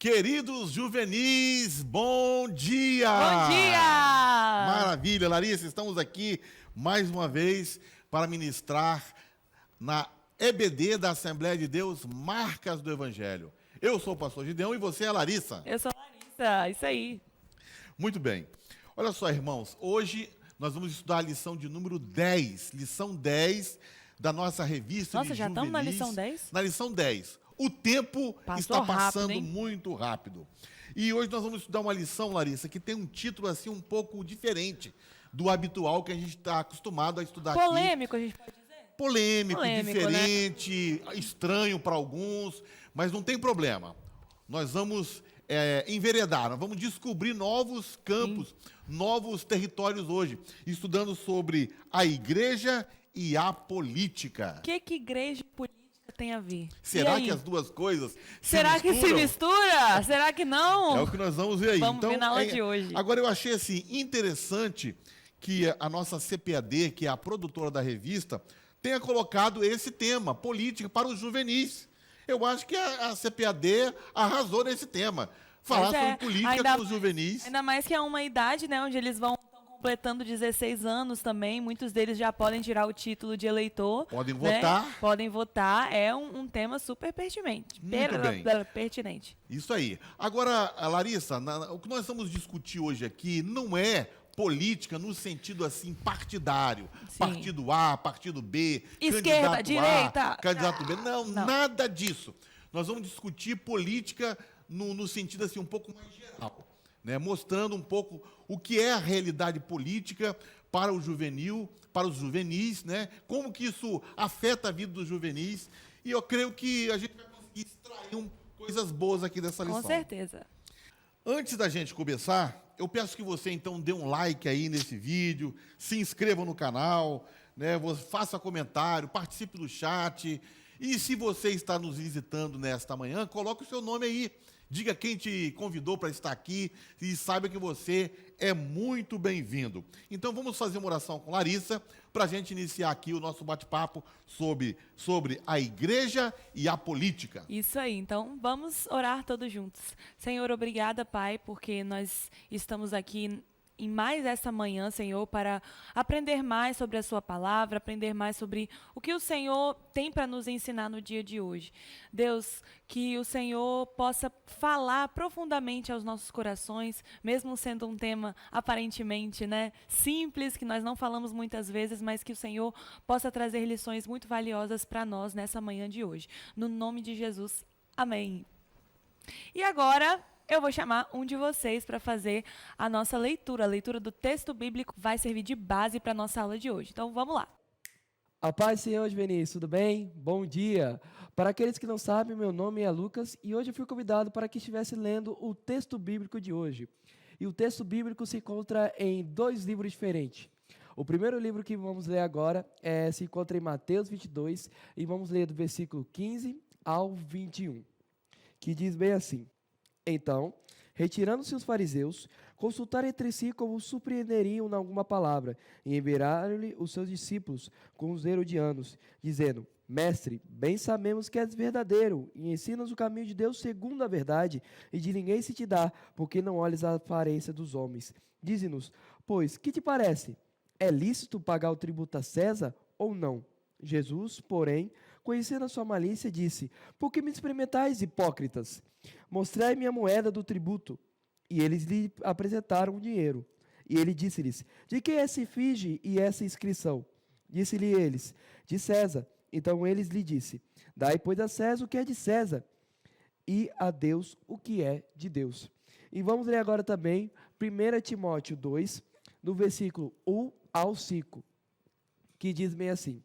Queridos juvenis, bom dia! Bom dia! Maravilha, Larissa, estamos aqui mais uma vez para ministrar na EBD da Assembleia de Deus, Marcas do Evangelho. Eu sou o pastor Gideão e você é a Larissa. Eu sou a Larissa, isso aí. Muito bem. Olha só, irmãos, hoje nós vamos estudar a lição de número 10, lição 10 da nossa revista Nossa, de já juvenis. estamos na lição 10? Na lição 10. O tempo Passou está passando rápido, hein? muito rápido. E hoje nós vamos estudar uma lição, Larissa, que tem um título assim um pouco diferente do habitual que a gente está acostumado a estudar aqui. Polêmico, a gente pode dizer? Polêmico, Polêmico, diferente, estranho para alguns, mas não tem problema. Nós vamos enveredar, nós vamos descobrir novos campos, novos territórios hoje, estudando sobre a igreja e a política. O que igreja e política tem a ver? Será que as duas coisas Será se que misturam? se mistura? Será que não? É o que nós vamos ver aí. Vamos ver na aula de hoje. Agora, eu achei assim, interessante que a nossa CPAD, que é a produtora da revista, tenha colocado esse tema, política, para os juvenis. Eu acho que a CPAD arrasou nesse tema. Falar sobre política com os juvenis. Ainda mais que é uma idade, né, onde eles estão completando 16 anos também. Muitos deles já podem tirar o título de eleitor. Podem né? votar. Podem votar. É um tema super pertinente. Muito bem. Pertinente. Isso aí. Agora, Larissa, o que nós vamos discutir hoje aqui não é política no sentido assim partidário. Sim. Partido A, partido B, esquerda, candidato direita. A, candidato B. Não, Não. nada disso. Nós vamos discutir política no sentido assim um pouco mais geral, né? Mostrando um pouco o que é a realidade política para o juvenil, para os juvenis, né? Como que isso afeta a vida dos juvenis. E eu creio que a gente vai conseguir extrair coisas boas aqui dessa lição. Com certeza. Antes da gente começar, eu peço que você então dê um like aí nesse vídeo, se inscreva no canal, né? Faça comentário, participe do chat. E se você está nos visitando nesta manhã, coloque o seu nome aí. Diga quem te convidou para estar aqui e saiba que você é muito bem-vindo. Então vamos fazer uma oração com Larissa para a gente iniciar aqui o nosso bate-papo sobre a igreja e a política. Isso aí, então vamos orar todos juntos. Senhor, obrigada, Pai, porque nós estamos aqui em mais essa manhã, Senhor, para aprender mais sobre a sua palavra, aprender mais sobre o que o Senhor tem para nos ensinar no dia de hoje. Deus, que o Senhor possa falar profundamente aos nossos corações, mesmo sendo um tema aparentemente, né, simples, que nós não falamos muitas vezes, mas que o Senhor possa trazer lições muito valiosas para nós nessa manhã de hoje. No nome de Jesus, amém. E agora eu vou chamar um de vocês para fazer a nossa leitura. A leitura do texto bíblico vai servir de base para a nossa aula de hoje. Então, vamos lá. A paz, Senhor, Vinícius, tudo bem? Bom dia! Para aqueles que não sabem, meu nome é Lucas e hoje eu fui convidado para que estivesse lendo o texto bíblico de hoje. E o texto bíblico se encontra em dois livros diferentes. O primeiro livro que vamos ler agora se encontra em Mateus 22 e vamos ler do versículo 15 ao 21, que diz bem assim: Então, retirando-se os fariseus, consultaram entre si como surpreenderiam em alguma palavra, e enviaram-lhe os seus discípulos com os herodianos, dizendo: Mestre, bem sabemos que és verdadeiro, e ensinas o caminho de Deus segundo a verdade, e de ninguém se te dá, porque não olhes a aparência dos homens. Dize-nos, pois, que te parece? É lícito pagar o tributo a César ou não? Jesus, porém, conhecendo a sua malícia, disse: Por que me experimentais, hipócritas? Mostrai-me a moeda do tributo. E eles lhe apresentaram o dinheiro. E ele disse-lhes: De que é essa efígie e essa inscrição? Disse-lhe eles: De César. Então eles lhe disse: Dai, pois, a César o que é de César, e a Deus o que é de Deus. E vamos ler agora também 1 Timóteo 2, do versículo 1 ao 5, que diz bem assim: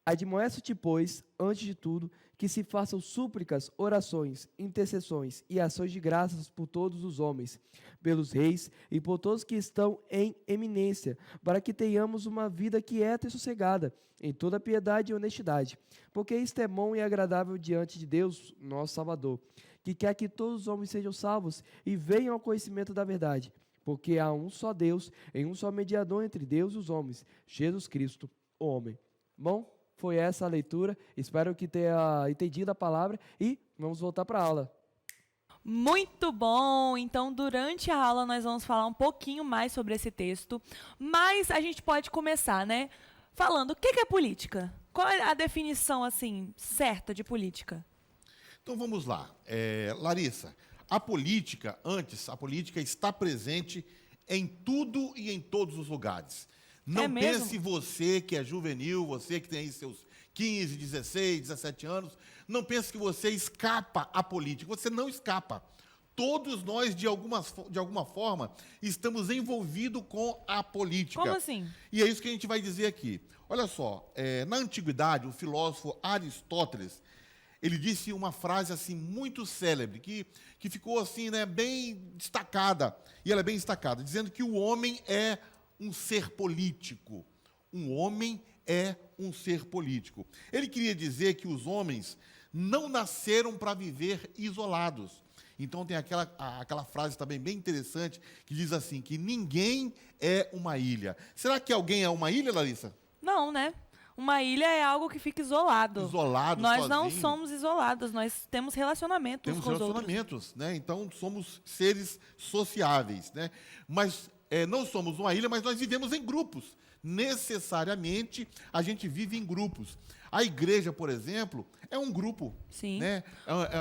Admoesto-te, pois, antes de tudo, que se façam súplicas, orações, intercessões e ações de graças por todos os homens, pelos reis e por todos que estão em eminência, para que tenhamos uma vida quieta e sossegada, em toda piedade e honestidade. Porque isto é bom e agradável diante de Deus, nosso Salvador, que quer que todos os homens sejam salvos e venham ao conhecimento da verdade. Porque há um só Deus, e um só mediador entre Deus e os homens, Jesus Cristo, o homem. Bom? Foi essa a leitura, espero que tenha entendido a palavra e vamos voltar para a aula. Muito bom! Então, durante a aula, nós vamos falar um pouquinho mais sobre esse texto, mas a gente pode começar, né? Falando, o que é política? Qual é a definição, assim, certa de política? Então vamos lá. Larissa, a política está presente em tudo e em todos os lugares. Não mesmo? pense você que é juvenil, você que tem aí seus 15, 16, 17 anos, não pense que você escapa à política. Você não escapa. Todos nós, de alguma forma, estamos envolvidos com a política. Como assim? E é isso que a gente vai dizer aqui. Olha só, na antiguidade, o filósofo Aristóteles, ele disse uma frase assim muito célebre, que ficou assim, né, bem destacada, e ela é bem destacada, dizendo que o homem é um ser político. Um homem é um ser político. Ele queria dizer que os homens não nasceram para viver isolados. Então tem aquela frase também bem interessante, que diz assim, que ninguém é uma ilha. Será que alguém é uma ilha, Larissa? Não, né? Uma ilha é algo que fica isolado. Isolado, Nós não sozinho. somos isolados, nós temos relacionamentos Temos com os outros. relacionamentos, né? Então somos seres sociáveis, né? Mas não somos uma ilha, mas nós vivemos em grupos. Necessariamente a gente vive em grupos. A igreja, por exemplo, é um grupo, Sim. né?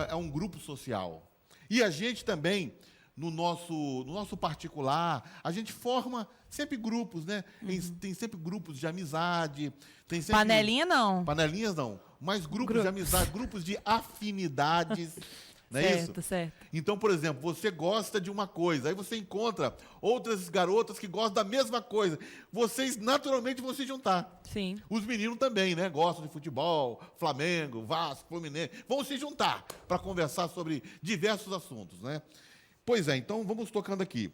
É um grupo social. E a gente também, no nosso particular, a gente forma sempre grupos, né? Tem sempre grupos de amizade, tem sempre... Panelinha não. Panelinhas não, mas grupos de amizade, grupos de afinidades, não é isso? Certo, certo. Então, por exemplo, você gosta de uma coisa, aí você encontra outras garotas que gostam da mesma coisa. Vocês, naturalmente, vão se juntar. Sim. Os meninos também, né? Gostam de futebol, Flamengo, Vasco, Fluminense. Vão se juntar para conversar sobre diversos assuntos, né? Pois é, então vamos tocando aqui.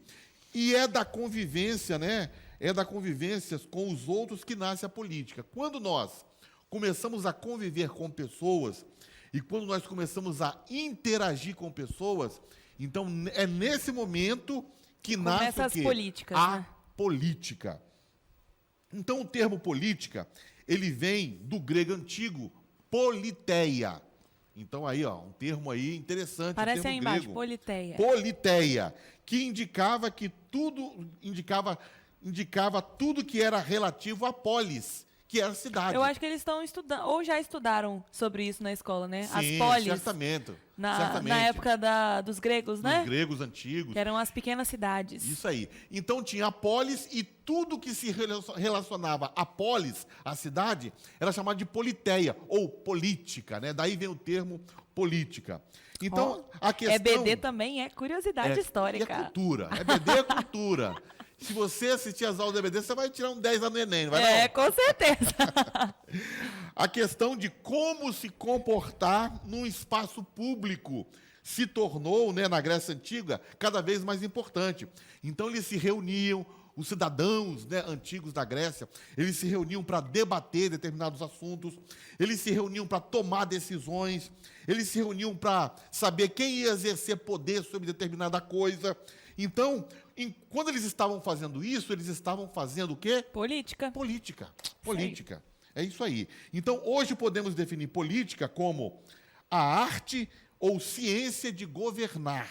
E é da convivência, né? É da convivência com os outros que nasce a política. Quando nós começamos a conviver com pessoas e quando nós começamos a interagir com pessoas, então é nesse momento que nasce Começa o quê? as políticas, A né? política. Então, o termo política, ele vem do grego antigo, politeia. Então, aí, ó, um termo aí interessante. Parece um termo aí embaixo, grego. politeia. Politeia, que indicava tudo que era relativo à polis, que era a cidade. Eu acho que eles estão estudando, ou já estudaram sobre isso na escola, né? As Sim, polis. certamente. Na época dos gregos, né? Dos gregos antigos. Que eram as pequenas cidades. Isso aí. Então tinha a polis e tudo que se relacionava à polis, à cidade, era chamado de politeia, ou política, né? Daí vem o termo política. Então, a questão... EBD também é curiosidade histórica. É cultura. EBD é cultura. Se você assistir as aulas do EBD, você vai tirar um 10 lá no Enem, não vai não? É, com certeza. A questão de como se comportar num espaço público se tornou, né, na Grécia Antiga, cada vez mais importante. Então, eles se reuniam, os cidadãos, né, antigos da Grécia, eles se reuniam para debater determinados assuntos, eles se reuniam para tomar decisões, eles se reuniam para saber quem ia exercer poder sobre determinada coisa. Então, quando eles estavam fazendo isso, eles estavam fazendo o quê? Política. Política. É isso aí. Então, hoje podemos definir política como a arte ou ciência de governar.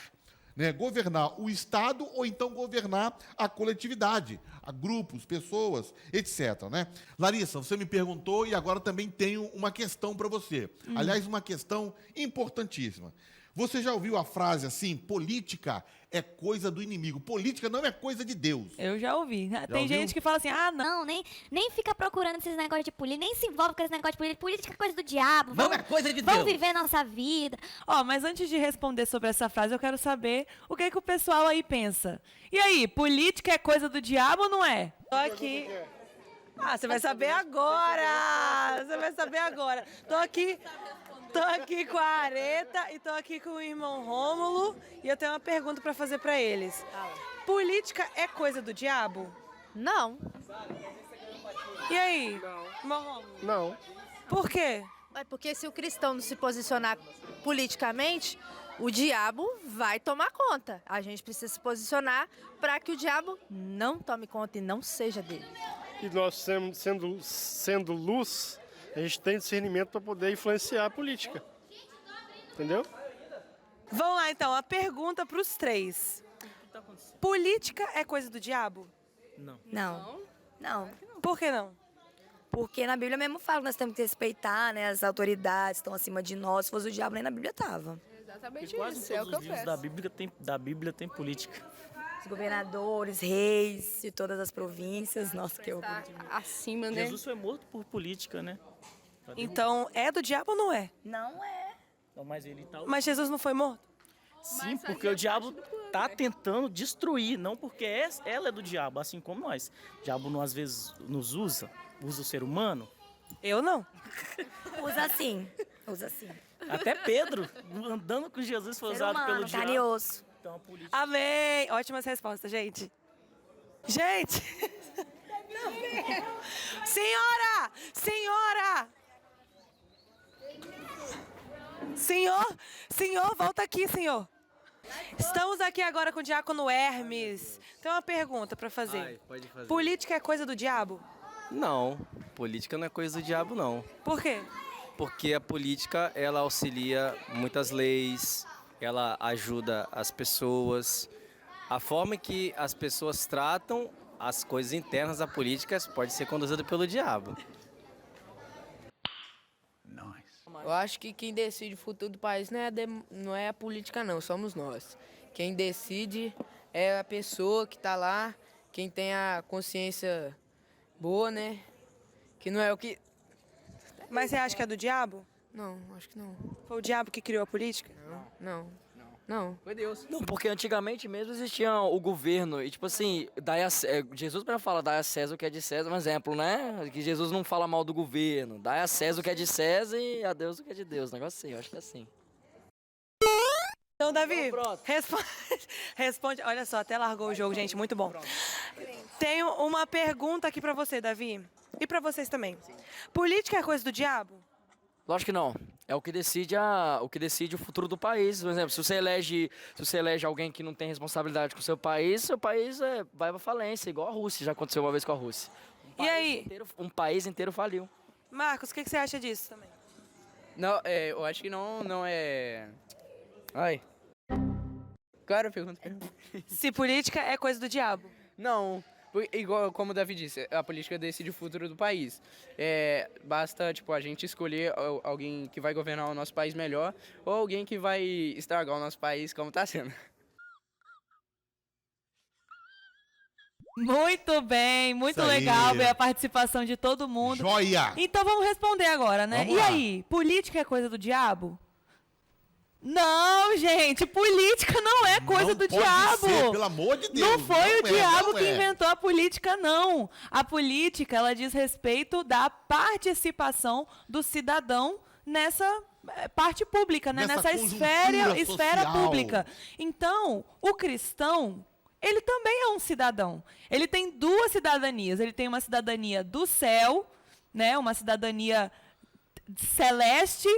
Né? Governar o Estado ou então governar a coletividade, a grupos, pessoas, etc. Né? Larissa, você me perguntou e agora também tenho uma questão para você. Aliás, uma questão importantíssima. Você já ouviu a frase assim, política é coisa do inimigo. Política não é coisa de Deus. Eu já ouvi. Tem ouviu? gente que fala assim, não. Não, nem fica procurando esses negócios de política, nem se envolve com esse negócio de política. Política é coisa do diabo. Não é coisa de Vamos Deus. viver nossa vida. Ó, mas antes de responder sobre essa frase, eu quero saber o que o pessoal aí pensa. E aí, política é coisa do diabo ou não é? Tô aqui. Ah, você vai saber agora! Você vai saber agora. Tô aqui com a Areta e tô aqui com o irmão Rômulo e eu tenho uma pergunta pra fazer pra eles. Política é coisa do diabo? Não, E aí, irmão Rômulo? Não. Por quê? é porque se o cristão não se posicionar politicamente, o diabo vai tomar conta. A gente precisa se posicionar para que o diabo não tome conta e não seja dele. E nós, sendo luz, a gente tem discernimento para poder influenciar a política. Entendeu? Vamos lá, então. A pergunta para os três. Política é coisa do diabo? Não. Não. Por que não? Porque na Bíblia mesmo fala que nós temos que respeitar, né? As autoridades estão acima de nós. Se fosse o diabo, nem na Bíblia estava. Exatamente Quase isso, é o todos que eu os livros penso. da Bíblia tem política. Os governadores, reis de todas as províncias. Nossa, que orgulho. Acima, né? Jesus foi morto por política, né? Então, é do diabo ou não é? Não é. Não, mas ele tá... Mas Jesus não foi morto? Sim, porque o diabo tá tentando destruir, não porque ela é do diabo, assim como nós. O diabo, às vezes, nos usa o ser humano. Eu não. Usa sim. Usa sim. Até Pedro, andando com Jesus, foi Ser usado humano, pelo carne e diabo. osso. Então, a política... Amém! Ótimas respostas, gente. Gente! Senhora! Senhora! Senhor, volta aqui, senhor. Estamos aqui agora com o diácono Hermes. Tem uma pergunta para fazer. Pode fazer. Política é coisa do diabo? Não, política não é coisa do diabo, não. Por quê? Porque a política, ela auxilia muitas leis, ela ajuda as pessoas. A forma que as pessoas tratam as coisas internas da política pode ser conduzida pelo diabo. Eu acho que quem decide o futuro do país não é a política, não. Somos nós. Quem decide é a pessoa que tá lá, quem tem a consciência boa, né? Que não é o que... Mas você acha que é do diabo? Não, acho que não. Foi o diabo que criou a política? Não. Foi Deus. Não, porque antigamente mesmo existia o governo e, tipo assim, Jesus mesmo fala, dai a César o que é de César, um exemplo, né? Que Jesus não fala mal do governo, dai a César o que é de César e a Deus o que é de Deus, um negócio assim, eu acho que é assim. Então, Davi, responde. Olha só, até largou o jogo, gente, muito bom. Tenho uma pergunta aqui pra você, Davi, e pra vocês também. Política é coisa do diabo? Lógico que não. É o que decide o futuro do país. Por exemplo, se você elege alguém que não tem responsabilidade com o seu país vai pra falência, igual a Rússia, já aconteceu uma vez com a Rússia. E aí? Um país inteiro faliu. Marcos, o que você acha disso também? Não, eu acho que não é... Ai. Claro, pergunta. Se política é coisa do diabo? Não. Igual como o Davi disse, a política decide o futuro do país. Basta, a gente escolher alguém que vai governar o nosso país melhor ou alguém que vai estragar o nosso país como está sendo. Muito bem, muito Isso aí. legal ver a participação de todo mundo. Joia! Então vamos responder agora, né? Vamos E lá. aí, política é coisa do diabo? Não, gente, política não é coisa Não do pode diabo. ser, pelo amor de Deus. Não foi o Não é, diabo não que é. inventou a política, não. A política, ela diz respeito da participação do cidadão nessa parte pública, né? Nessa Nessa conjuntura esfera social. pública. Então, o cristão, ele também é um cidadão. Ele tem duas cidadanias. Ele tem uma cidadania do céu, né? Uma cidadania celeste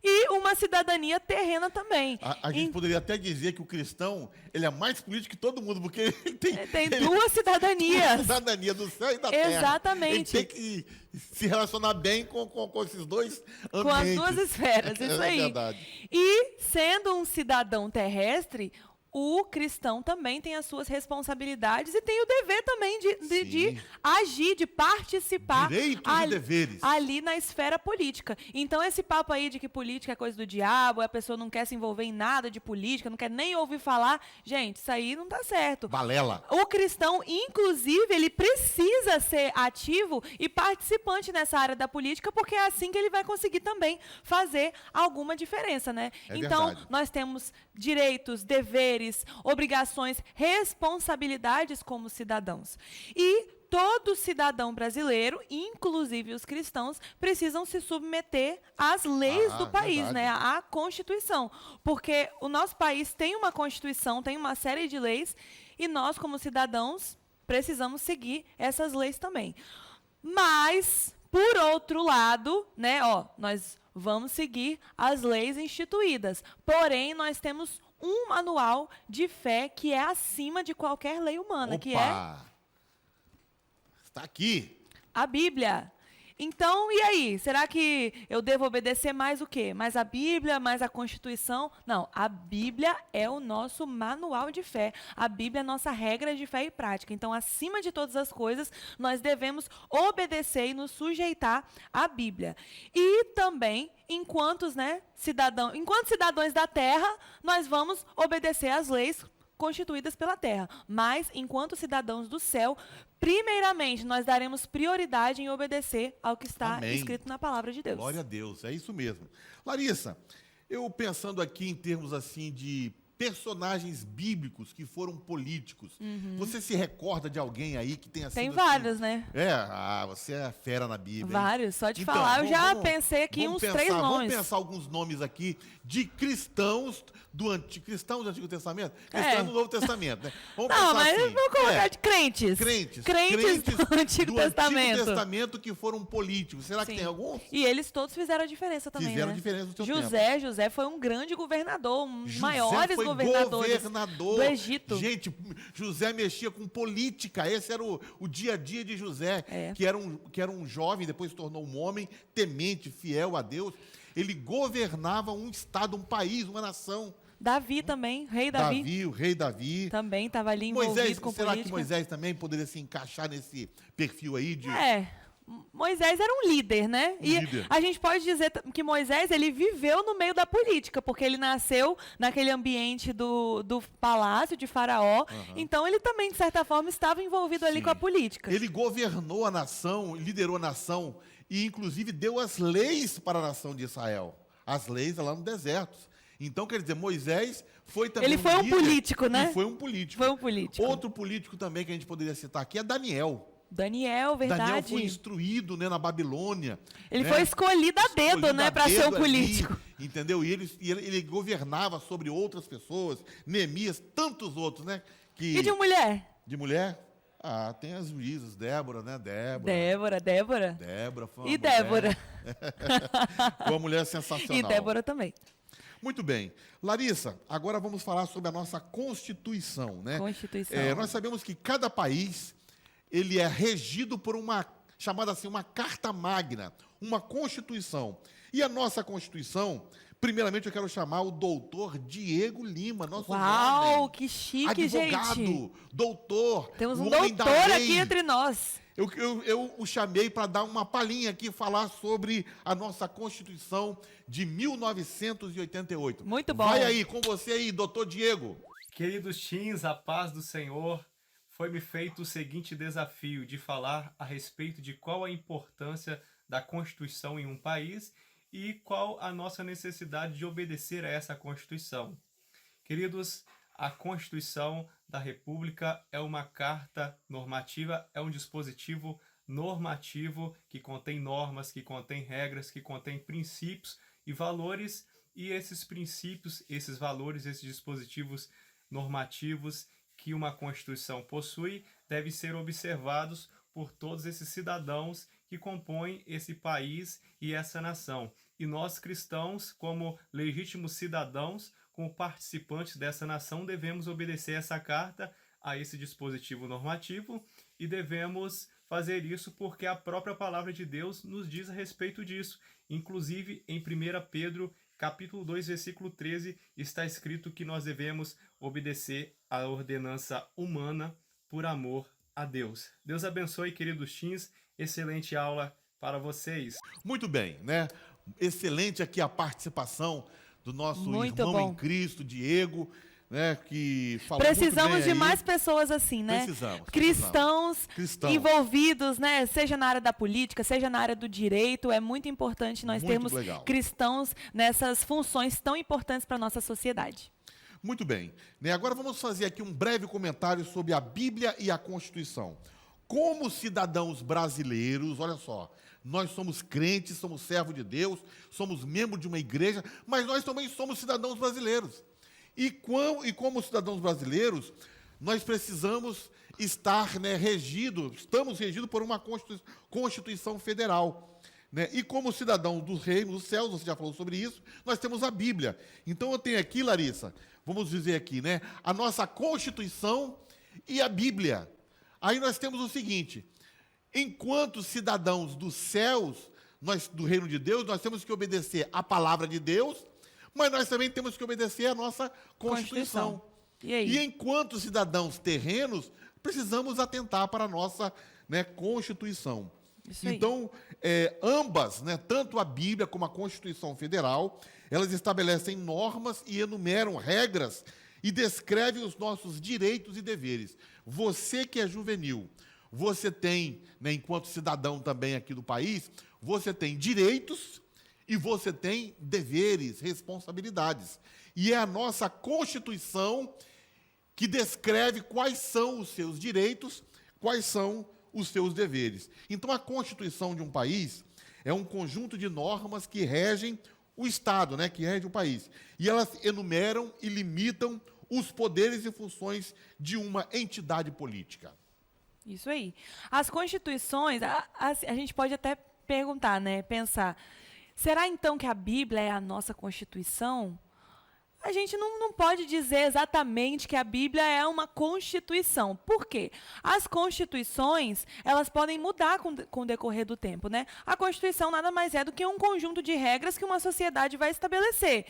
e uma cidadania terrena também. A gente poderia até dizer que o cristão, ele é mais político que todo mundo, porque ele tem duas cidadanias. Cidadania do céu e da terra. Exatamente. Ele tem que se relacionar bem com esses dois ambientes. Com as duas esferas, isso aí. É verdade. E, sendo um cidadão terrestre, o cristão também tem as suas responsabilidades e tem o dever também de agir, de participar Direitos e deveres. ali na esfera política. Então, esse papo aí de que política é coisa do diabo, a pessoa não quer se envolver em nada de política, não quer nem ouvir falar, gente, isso aí não tá certo. Balela. O cristão, inclusive, ele precisa ser ativo e participante nessa área da política, porque é assim que ele vai conseguir também fazer alguma diferença, né? É então, verdade. nós temos direitos, deveres, obrigações, responsabilidades como cidadãos. E todo cidadão brasileiro, inclusive os cristãos, precisam se submeter às leis do país, verdade. né? À Constituição. Porque o nosso país tem uma Constituição, tem uma série de leis, e nós, como cidadãos, precisamos seguir essas leis também. Mas, por outro lado, né, nós vamos seguir as leis instituídas. Porém, nós temos um manual de fé que é acima de qualquer lei humana, que é Está aqui. a Bíblia. Então, e aí? Será que eu devo obedecer mais o quê? Mais a Bíblia, mais a Constituição? Não, a Bíblia é o nosso manual de fé. A Bíblia é a nossa regra de fé e prática. Então, acima de todas as coisas, nós devemos obedecer e nos sujeitar à Bíblia. E também, enquanto cidadãos da terra, nós vamos obedecer às leis constituídas pela terra. Mas, enquanto cidadãos do céu, primeiramente, nós daremos prioridade em obedecer ao que está Amém. escrito na palavra de Deus. Glória a Deus, é isso mesmo. Larissa, eu pensando aqui em termos assim de personagens bíblicos que foram políticos, você se recorda de alguém aí que tenha sido Tem assim? vários, né? Você é fera na Bíblia. Hein? Vários, só de Então, falar, eu já pensei aqui uns 3 Vamos nomes. pensar alguns nomes aqui de cristãos do Antigo Testamento? Cristãos do Novo Testamento, né? Vamos Não, pensar mas assim. eu vou colocar de crentes. Crentes do Antigo Testamento. Antigo Testamento que foram políticos. Será que Sim. tem alguns? E eles todos fizeram a diferença também, Fizeram né? diferença no seu José foi um grande governador, um dos José maiores foi governadores governador do Egito. Gente, José mexia com política. Esse era o dia a dia de José, que era um jovem, depois se tornou um homem temente, fiel a Deus. Ele governava um estado, um país, uma nação. Davi também, rei Davi. O rei Davi. Também estava ali envolvido com será política. que Moisés também poderia se encaixar nesse perfil aí de... Moisés era um líder, né? E líder. a gente pode dizer que Moisés, ele viveu no meio da política, porque ele nasceu naquele ambiente do palácio de Faraó. Então, ele também, de certa forma, estava envolvido ali com a política. Ele governou a nação, liderou a nação e, inclusive, deu as leis para a nação de Israel. As leis lá no deserto. Então, quer dizer, Moisés foi também Ele foi um líder político, né? E foi um político. Foi um político. Outro político também que a gente poderia citar aqui é Daniel. Daniel, verdade. Daniel foi instruído, né, na Babilônia. Ele né? foi escolhido a dedo, né, para ser um político. Ali, entendeu? E ele governava sobre outras pessoas, Neemias, tantos outros, né? E de mulher? De mulher? Tem as juízas, Débora, né? Débora. Débora foi uma E mulher. Débora. Foi uma mulher sensacional. E Débora também. Muito bem. Larissa, agora vamos falar sobre a nossa Constituição, né? Constituição. Nós sabemos que cada país ele é regido por uma, chamada assim, uma carta magna, uma Constituição. E a nossa Constituição, primeiramente eu quero chamar o doutor Diego Lima, nosso jovem, que chique, advogado, gente. doutor. Temos um homem da doutor lei. aqui entre nós. Eu o chamei para dar uma palhinha aqui, falar sobre a nossa Constituição de 1988. Muito bom. Vai aí, com você aí, doutor Diego. Queridos teens, a paz do Senhor, foi-me feito o seguinte desafio de falar a respeito de qual a importância da Constituição em um país e qual a nossa necessidade de obedecer a essa Constituição. Queridos, a Constituição da República é uma carta normativa, é um dispositivo normativo que contém normas, que contém regras, que contém princípios e valores, e esses princípios, esses valores, esses dispositivos normativos que uma Constituição possui devem ser observados por todos esses cidadãos que compõem esse país e essa nação. E nós cristãos, como legítimos cidadãos, como participantes dessa nação, devemos obedecer essa carta, a esse dispositivo normativo, e devemos fazer isso porque a própria palavra de Deus nos diz a respeito disso. Inclusive, em 1 Pedro, capítulo 2, versículo 13, está escrito que nós devemos obedecer à ordenança humana por amor a Deus. Deus abençoe, queridos teens. Excelente aula para vocês. Muito bem, né? Excelente aqui a participação do nosso Muito irmão bom. em Cristo, Diego, né? Que falou Precisamos muito bem de aí. mais pessoas assim, né? Precisamos. Cristãos Cristãos. envolvidos, né? Seja na área da política, seja na área do direito. É muito importante nós Muito termos legal. cristãos nessas funções tão importantes para a nossa sociedade. Muito bem. Né? Agora vamos fazer aqui um breve comentário sobre a Bíblia e a Constituição. Como cidadãos brasileiros, olha só, nós somos crentes, somos servos de Deus, somos membros de uma igreja, mas nós também somos cidadãos brasileiros. E como cidadãos brasileiros, nós precisamos estar, né, estamos regidos por uma Constituição Federal. Né? E como cidadão do reino dos céus, você já falou sobre isso, nós temos a Bíblia. Então eu tenho aqui, Larissa, vamos dizer aqui, né, a nossa Constituição e a Bíblia. Aí nós temos o seguinte, enquanto cidadãos dos céus, nós, do reino de Deus, nós temos que obedecer à palavra de Deus, mas nós também temos que obedecer à nossa Constituição. E enquanto cidadãos terrenos, precisamos atentar para a nossa, né, Constituição. Então, ambas, né, tanto a Bíblia como a Constituição Federal, elas estabelecem normas e enumeram regras e descrevem os nossos direitos e deveres. Você que é juvenil, você tem, né, enquanto cidadão também aqui do país, você tem direitos e você tem deveres, responsabilidades. E é a nossa Constituição que descreve quais são os seus direitos, quais são os seus deveres. Então, a Constituição de um país é um conjunto de normas que regem o Estado, né, que rege o país. E elas enumeram e limitam os poderes e funções de uma entidade política. Isso aí. As constituições, a gente pode até perguntar, né, pensar, será então que a Bíblia é a nossa Constituição? A gente não pode dizer exatamente que a Bíblia é uma constituição. Por quê? As constituições, elas podem mudar com o decorrer do tempo, né? A Constituição nada mais é do que um conjunto de regras que uma sociedade vai estabelecer.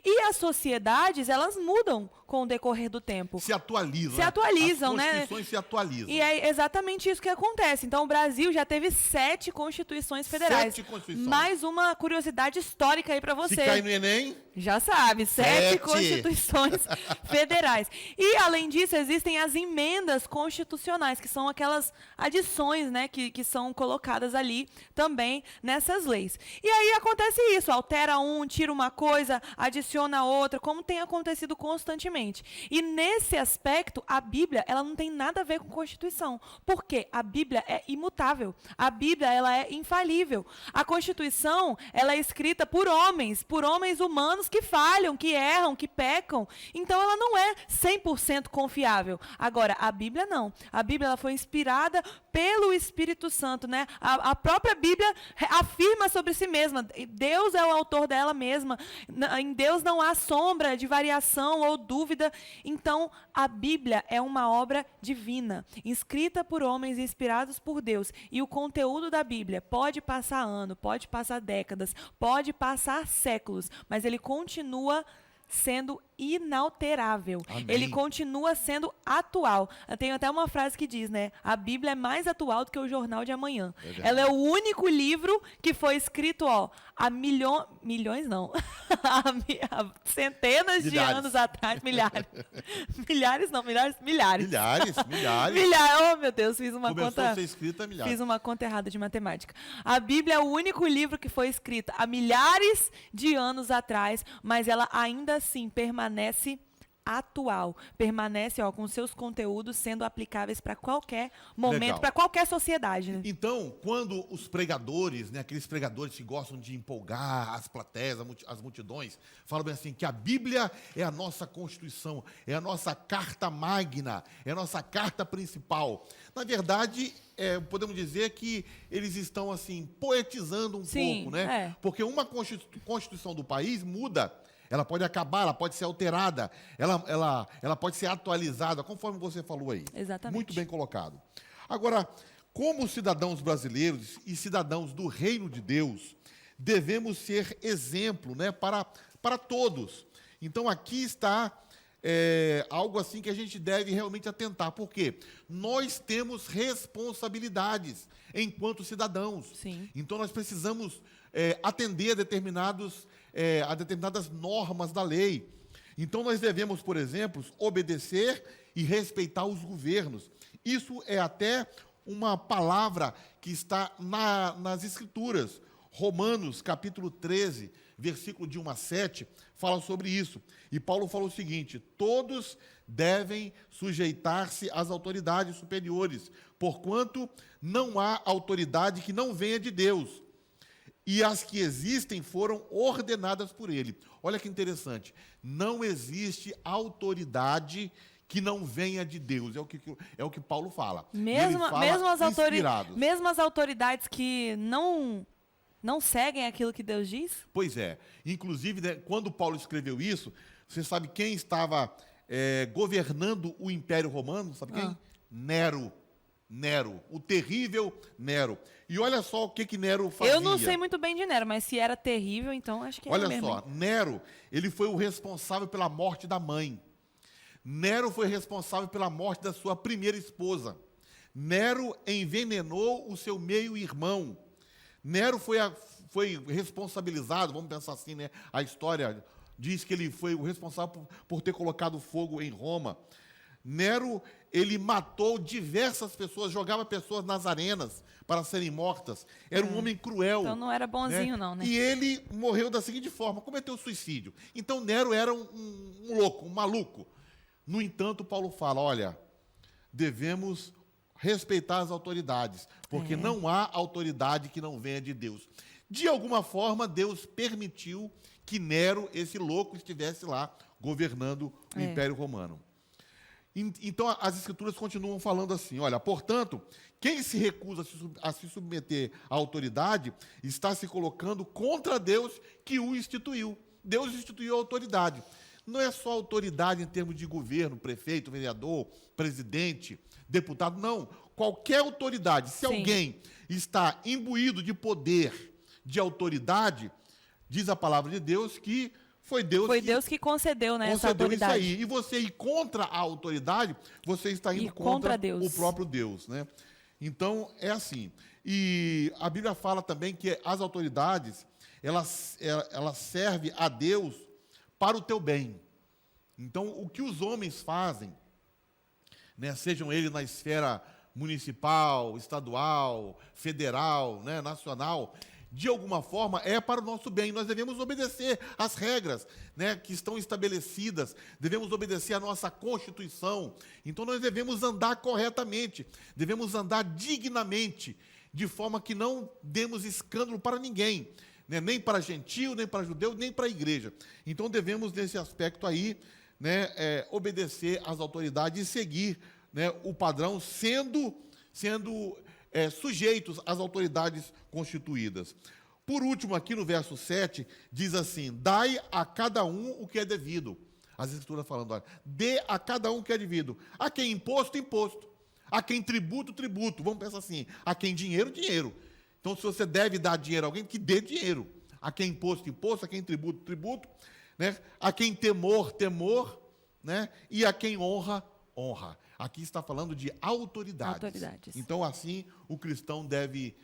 E as sociedades, elas mudam com o decorrer do tempo. Se atualizam. Se atualizam, né? As né? constituições se atualizam. E é exatamente isso que acontece. Então, o Brasil já teve 7 constituições federais. 7 constituições. Mais uma curiosidade histórica aí para você. Se cai no Enem... Já sabe, 7 constituições federais. E, além disso, existem as emendas constitucionais, que são aquelas adições, né, que são colocadas ali também nessas leis. E aí acontece isso, altera um, tira uma coisa, adiciona outra, como tem acontecido constantemente. E, nesse aspecto, a Bíblia, ela não tem nada a ver com Constituição. Por quê? A Bíblia é imutável. A Bíblia, ela é infalível. A Constituição, ela é escrita por homens humanos que falham, que erram, que pecam. Então, ela não é 100% confiável. Agora, a Bíblia não. A Bíblia ela foi inspirada pelo Espírito Santo, né? A própria Bíblia afirma sobre si mesma. Deus é o autor dela mesma. Em Deus não há sombra de variação ou dúvida. Então, a Bíblia é uma obra divina, escrita por homens inspirados por Deus. E o conteúdo da Bíblia pode passar anos, pode passar décadas, pode passar séculos, mas ele continua sendo inalterável. Amém. Ele continua sendo atual. Eu tenho até uma frase que diz, né? A Bíblia é mais atual do que o Jornal de Amanhã. Ela é o único livro que foi escrito, há milhões não, há centenas de anos atrás, milhares. Milhares. Oh, meu Deus, fiz uma Começou conta. a ser escrita a milhares. Fiz uma conta errada de matemática. A Bíblia é o único livro que foi escrito há milhares de anos atrás, mas ela ainda assim permanece atual, permanece com seus conteúdos sendo aplicáveis para qualquer momento, para qualquer sociedade. Né? Então, quando os pregadores, né, aqueles pregadores que gostam de empolgar as plateias, as multidões, falam bem assim, que a Bíblia é a nossa Constituição, é a nossa carta magna, é a nossa carta principal. Na verdade, podemos dizer que eles estão assim poetizando um pouco, né? Porque uma Constituição do país muda. Ela pode acabar, ela pode ser alterada, ela pode ser atualizada, conforme você falou aí. Exatamente. Muito bem colocado. Agora, como cidadãos brasileiros e cidadãos do Reino de Deus, devemos ser exemplo, né, para todos. Então, aqui está algo assim que a gente deve realmente atentar. Por quê? Nós temos responsabilidades enquanto cidadãos. Sim. Então, nós precisamos atender a determinadas normas da lei. Então, nós devemos, por exemplo, obedecer e respeitar os governos. Isso é até uma palavra que está nas Escrituras. Romanos, capítulo 13, versículo de 1 a 7, fala sobre isso. E Paulo falou o seguinte: todos devem sujeitar-se às autoridades superiores, porquanto não há autoridade que não venha de Deus. E as que existem foram ordenadas por ele. Olha que interessante. Não existe autoridade que não venha de Deus. É o que Paulo fala. Mesmo as autoridades que não seguem aquilo que Deus diz? Pois é. Inclusive, né, quando Paulo escreveu isso, você sabe quem estava governando o Império Romano? Sabe quem? Nero. Nero, o terrível Nero. E olha só o que Nero fazia. Eu não sei muito bem de Nero, mas se era terrível, então acho que era Olha mesmo. só, Nero, ele foi o responsável pela morte da mãe. Nero foi responsável pela morte da sua primeira esposa. Nero envenenou o seu meio-irmão. Nero foi responsabilizado, vamos pensar assim, né? A história diz que ele foi o responsável por ter colocado fogo em Roma. Nero, ele matou diversas pessoas, jogava pessoas nas arenas para serem mortas. Era um homem cruel. Então não era bonzinho, não, né? E ele morreu da seguinte forma, cometeu suicídio. Então Nero era um louco, um maluco. No entanto, Paulo fala, olha, devemos respeitar as autoridades, porque não há autoridade que não venha de Deus. De alguma forma, Deus permitiu que Nero, esse louco, estivesse lá governando o Império Romano. Então, as Escrituras continuam falando assim, olha, portanto, quem se recusa a se submeter à autoridade está se colocando contra Deus que o instituiu. Deus instituiu a autoridade. Não é só autoridade em termos de governo, prefeito, vereador, presidente, deputado, não. Qualquer autoridade, se alguém está imbuído de poder, de autoridade, diz a palavra de Deus que foi Deus que concedeu, né, essa concedeu autoridade. isso aí. E você ir contra a autoridade, você está indo contra Deus. O próprio Deus, né? Então, é assim. E a Bíblia fala também que as autoridades, elas servem a Deus para o teu bem. Então, o que os homens fazem, né, sejam eles na esfera municipal, estadual, federal, né, nacional, de alguma forma é para o nosso bem. Nós devemos obedecer às regras, né, que estão estabelecidas, devemos obedecer à nossa Constituição. Então, nós devemos andar corretamente, devemos andar dignamente, de forma que não demos escândalo para ninguém, né, nem para gentio, nem para judeu, nem para a igreja. Então, devemos, nesse aspecto aí, né, obedecer às autoridades e seguir, né, o padrão, sendo sujeitos às autoridades constituídas. Por último, aqui no verso 7, diz assim, dai a cada um o que é devido. As Escrituras falando, olha, dê a cada um o que é devido. A quem imposto, imposto. A quem tributo, tributo. Vamos pensar assim, a quem dinheiro, dinheiro. Então, se você deve dar dinheiro a alguém, que dê dinheiro. A quem imposto, imposto. A quem tributo, tributo. Né? A quem temor, temor. Né? E a quem honra, honra. Aqui está falando de autoridades. Então, assim, o cristão deve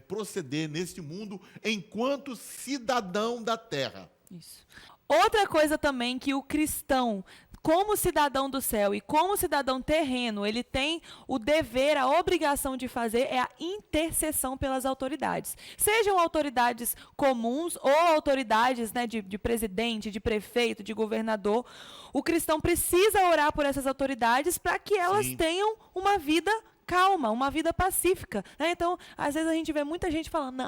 proceder neste mundo enquanto cidadão da terra. Isso. Outra coisa também que o cristão, como cidadão do céu e como cidadão terreno, ele tem o dever, a obrigação de fazer é a intercessão pelas autoridades. Sejam autoridades comuns ou autoridades, né, de presidente, de prefeito, de governador. O cristão precisa orar por essas autoridades para que elas tenham uma vida calma, uma vida pacífica, né? Então, às vezes a gente vê muita gente falando,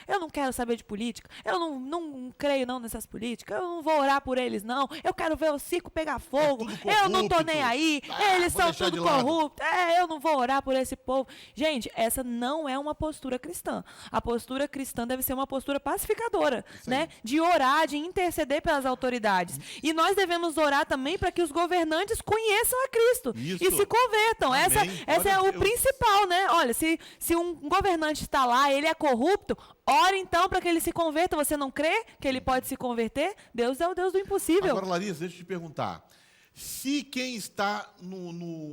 eu não quero saber de política, eu não creio não nessas políticas, eu não vou orar por eles não, eu quero ver o circo pegar fogo, eu não tô nem aí, eles são tudo corruptos, eu não vou orar por esse povo. Gente, essa não é uma postura cristã. A postura cristã deve ser uma postura pacificadora, né? De orar, de interceder pelas autoridades. E nós devemos orar também para que os governantes conheçam a Cristo e se convertam. Essa é o principal, né? Olha, se um governante está lá, ele é corrupto, ore então para que ele se converta. Você não crê que ele pode se converter? Deus é o Deus do impossível. Agora, Larissa, deixa eu te perguntar. Se quem está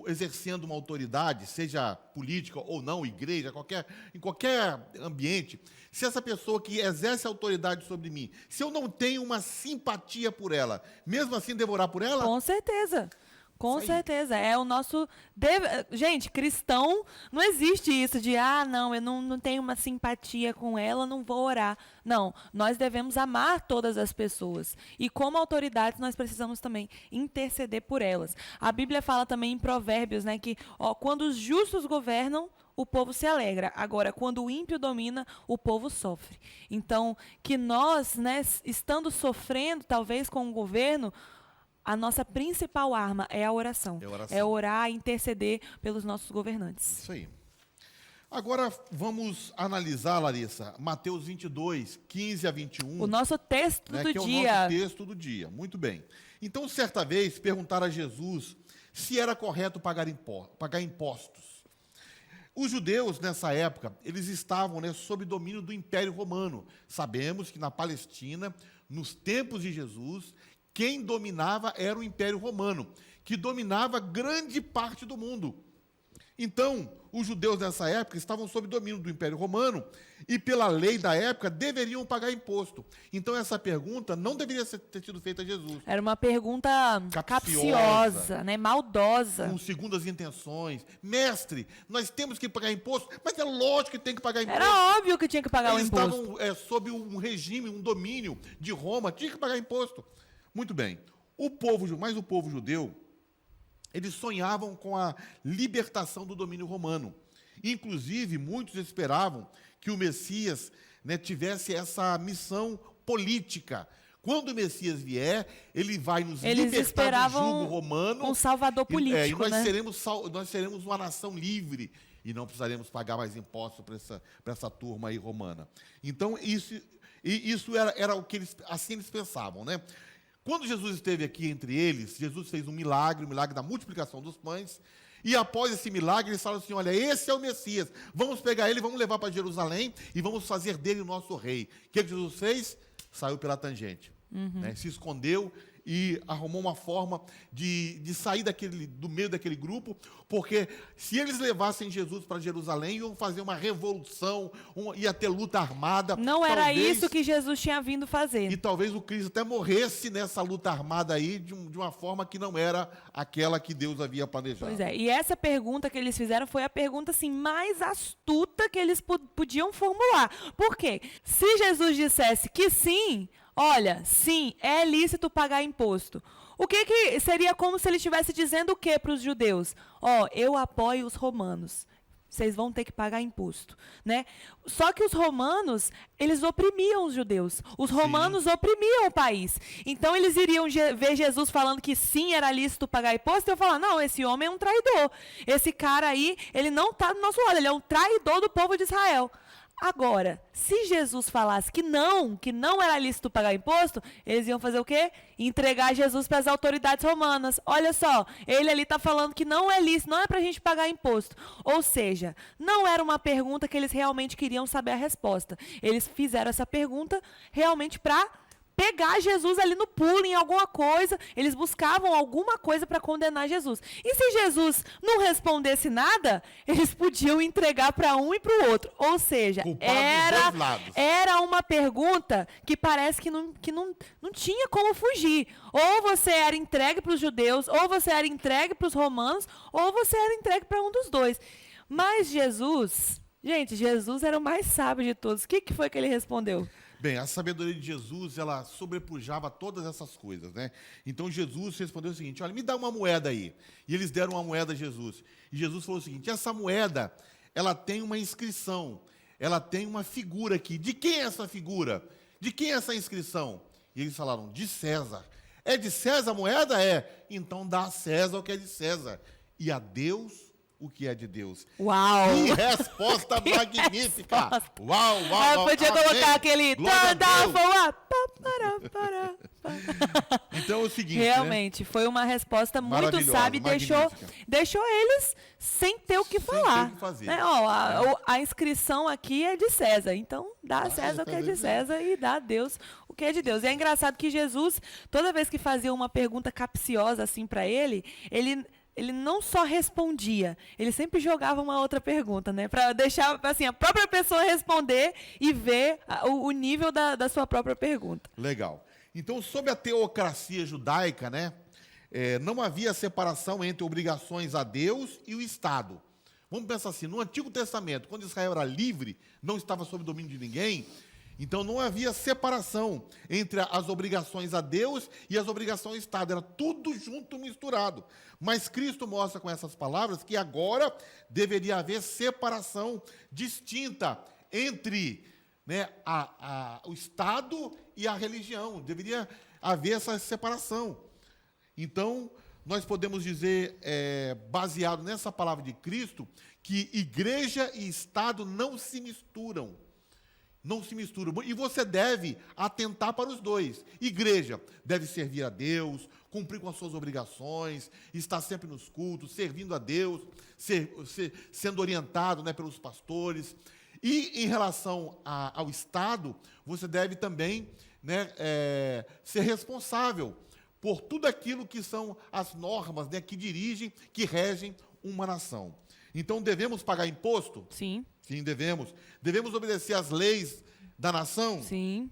exercendo uma autoridade, seja política ou não, igreja, em qualquer ambiente, se essa pessoa que exerce autoridade sobre mim, se eu não tenho uma simpatia por ela, mesmo assim devo orar por ela? Com certeza. Com certeza, é o nosso... Gente, cristão, não existe isso de, não, eu não tenho uma simpatia com ela, não vou orar. Não, nós devemos amar todas as pessoas. E como autoridades, nós precisamos também interceder por elas. A Bíblia fala também em Provérbios, né, que quando os justos governam, o povo se alegra. Agora, quando o ímpio domina, o povo sofre. Então, que nós, né, estando sofrendo, talvez com o governo, a nossa principal arma é a oração. É orar, interceder pelos nossos governantes. Isso aí. Agora vamos analisar, Larissa, Mateus 22, 15 a 21. O nosso texto do que dia. É o nosso texto do dia. Muito bem. Então, certa vez, perguntaram a Jesus se era correto pagar impostos. Os judeus, nessa época, eles estavam, né, sob domínio do Império Romano. Sabemos que na Palestina, nos tempos de Jesus, quem dominava era o Império Romano, que dominava grande parte do mundo. Então, os judeus nessa época estavam sob domínio do Império Romano e, pela lei da época, deveriam pagar imposto. Então, essa pergunta não deveria ter sido feita a Jesus. Era uma pergunta capciosa, né? Maldosa. Com segundas intenções. Mestre, nós temos que pagar imposto, mas é lógico que tem que pagar imposto. Era óbvio que tinha que pagar o imposto. Eles estavam sob um regime, um domínio de Roma, tinha que pagar imposto. Muito bem. O povo judeu, eles sonhavam com a libertação do domínio romano. Inclusive, muitos esperavam que o Messias, né, tivesse essa missão política. Quando o Messias vier, ele vai nos libertar do jugo romano. Um salvador político, e nós seremos uma nação livre e não precisaremos pagar mais impostos para essa turma aí romana. Então, isso era o que eles pensavam, né? Quando Jesus esteve aqui entre eles, Jesus fez um milagre, o milagre da multiplicação dos pães, e após esse milagre, eles falaram assim, olha, esse é o Messias, vamos pegar ele, vamos levar para Jerusalém e vamos fazer dele o nosso rei. O que Jesus fez? Saiu pela tangente, né? Se escondeu e arrumou uma forma de sair do meio daquele grupo, porque se eles levassem Jesus para Jerusalém, iam fazer uma revolução, ia ter luta armada. Não era isso que Jesus tinha vindo fazer. E talvez o Cristo até morresse nessa luta armada aí, de uma forma que não era aquela que Deus havia planejado. Pois é, e essa pergunta que eles fizeram foi a pergunta assim, mais astuta que eles podiam formular. Por quê? Se Jesus dissesse que sim, olha, sim, é lícito pagar imposto. O que seria como se ele estivesse dizendo o quê para os judeus? Eu apoio os romanos. Vocês vão ter que pagar imposto, né? Só que os romanos, eles oprimiam os judeus. Os romanos oprimiam o país. Então, eles iriam ver Jesus falando que sim, era lícito pagar imposto, e eu falar, não, esse homem é um traidor. Esse cara aí, ele não está do nosso lado, ele é um traidor do povo de Israel. Agora, se Jesus falasse que não era lícito pagar imposto, eles iam fazer o quê? Entregar Jesus para as autoridades romanas. Olha só, ele ali está falando que não é lícito, não é para a gente pagar imposto. Ou seja, não era uma pergunta que eles realmente queriam saber a resposta. Eles fizeram essa pergunta realmente para pegar Jesus ali no pulo, em alguma coisa. Eles buscavam alguma coisa para condenar Jesus. E se Jesus não respondesse nada, eles podiam entregar para um e para o outro. Ou seja, era uma pergunta que parece que não tinha como fugir. Ou você era entregue para os judeus, ou você era entregue para os romanos, ou você era entregue para um dos dois. Mas Jesus era o mais sábio de todos. O que foi que ele respondeu? Bem, a sabedoria de Jesus, ela sobrepujava todas essas coisas, né? Então, Jesus respondeu o seguinte, olha, me dá uma moeda aí. E eles deram uma moeda a Jesus. E Jesus falou o seguinte, essa moeda, ela tem uma inscrição, ela tem uma figura aqui. De quem é essa figura? De quem é essa inscrição? E eles falaram, de César. É de César a moeda? É. Então, dá a César o que é de César. E a Deus o que é de Deus. Uau! Que resposta magnífica! Uau! Podia colocar aquele... Então é o seguinte, realmente, foi uma resposta muito sábia e deixou eles sem ter o que falar. Sem ter o que fazer. Né? A inscrição aqui é de César, então dá a César o que é de César e dá a Deus o que é de Deus. E é engraçado que Jesus, toda vez que fazia uma pergunta capciosa assim para ele não só respondia, ele sempre jogava uma outra pergunta, né? Para deixar assim, a própria pessoa responder e ver o nível da sua própria pergunta. Legal. Então, sob a teocracia judaica, né, não havia separação entre obrigações a Deus e o Estado. Vamos pensar assim, no Antigo Testamento, quando Israel era livre, não estava sob domínio de ninguém, então não havia separação entre as obrigações a Deus e as obrigações ao Estado. Era tudo junto, misturado. Mas Cristo mostra com essas palavras que agora deveria haver separação distinta entre, né, o Estado e a religião. Deveria haver essa separação. Então, nós podemos dizer, baseado nessa palavra de Cristo, que igreja e Estado não se misturam. não se misturam. E você deve atentar para os dois. Igreja deve servir a Deus, cumprir com as suas obrigações, estar sempre nos cultos, servindo a Deus, sendo orientado, né, pelos pastores. E em relação ao Estado, você deve também, né, ser responsável por tudo aquilo que são as normas, né, que dirigem, que regem uma nação. Então, devemos pagar imposto? Sim. Sim, devemos. Devemos obedecer às leis da nação? Sim.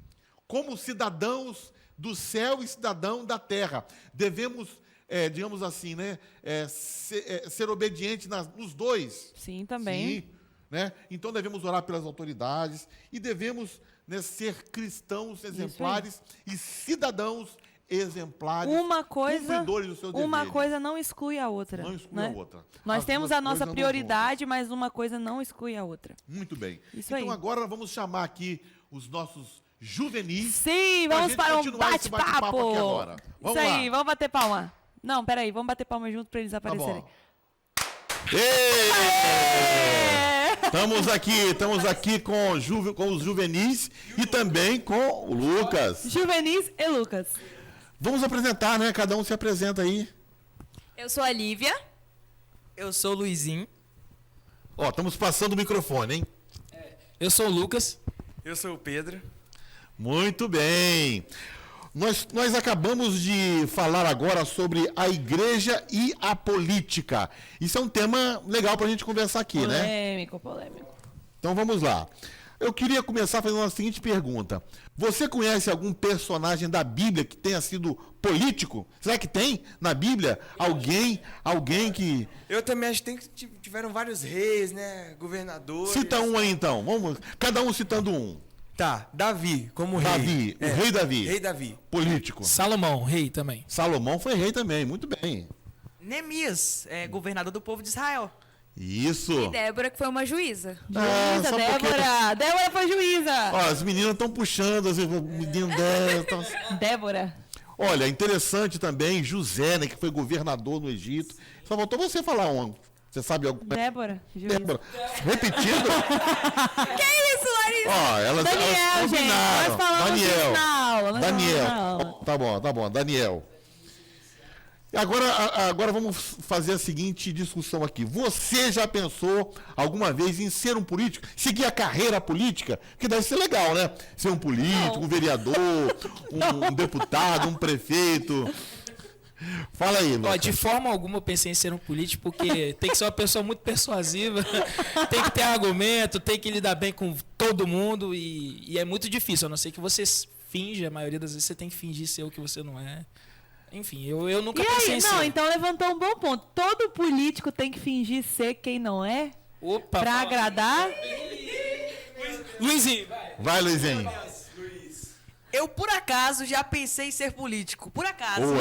Como cidadãos do céu e cidadão da terra, devemos, digamos assim, né, ser obedientes nos dois? Sim, também. Sim, né? Então, devemos orar pelas autoridades e devemos, né, ser cristãos exemplares e cidadãos exemplares, cumpridores dos seus deveres. Uma coisa não exclui a outra. Não exclui né? a outra. Nós As temos duas a nossa coisas andam prioridade, mas uma coisa não exclui a outra. Muito bem. Isso então aí. agora vamos chamar aqui os nossos juvenis. Sim, pra vamos gente para um continuar esse bate-papo aqui bate-papo. agora. Vamos Isso lá. aí, vamos bater palma. Não, peraí, vamos bater palma junto para eles aparecerem. Estamos aqui com os juvenis e também com o Lucas. Juvenis e Lucas. Vamos apresentar, né? Cada um se apresenta aí. Eu sou a Lívia. Eu sou o Luizinho. Ó, estamos passando o microfone, hein? Eu sou o Lucas. Eu sou o Pedro. Muito bem. Nós acabamos de falar agora sobre a igreja e a política. Isso é um tema legal para a gente conversar aqui, né? Polêmico. Então vamos lá. Eu queria começar fazendo a seguinte pergunta. Você conhece algum personagem da Bíblia que tenha sido político? Será que tem na Bíblia alguém que... Eu também acho que tiveram vários reis, né? Governadores. Cita um aí então. Vamos, cada um citando um. Tá, Davi, como rei. Davi, o rei Davi. Rei Davi. Político. Salomão, rei também. Salomão foi rei também, muito bem. Neemias, governador do povo de Israel. Isso. E Débora, que foi uma juíza. Juíza, só porque- Débora. Débora foi juíza. Ó, as meninas estão puxando, as meninas Débora. Olha, interessante também, José, né, que foi governador no Egito. Só faltou você falar um. Você sabe algum? Débora, juíza. Débora. Repetindo? Que isso, Larissa? Ó, elas Daniel, gente. combinaram. Nós falamos Daniel. isso na aula, nós Daniel. falamos na aula. Tá bom, Daniel. Agora vamos fazer a seguinte discussão aqui. Você já pensou alguma vez em ser um político? Seguir a carreira política? Que deve ser legal, né? Ser um político, um vereador, um deputado, um prefeito. Fala aí, Lucas. Ó, de forma alguma eu pensei em ser um político, porque tem que ser uma pessoa muito persuasiva, tem que ter argumento, tem que lidar bem com todo mundo e é muito difícil, a não ser que você finja, a maioria das vezes você tem que fingir ser o que você não é. Enfim, eu nunca E pensei aí, em não, ser. então levantou um bom ponto. Todo político tem que fingir ser quem não é? Opa, pra agradar? Luizinho, vai, Luizinho. Eu, por acaso, já pensei em ser político. Por acaso. Uau!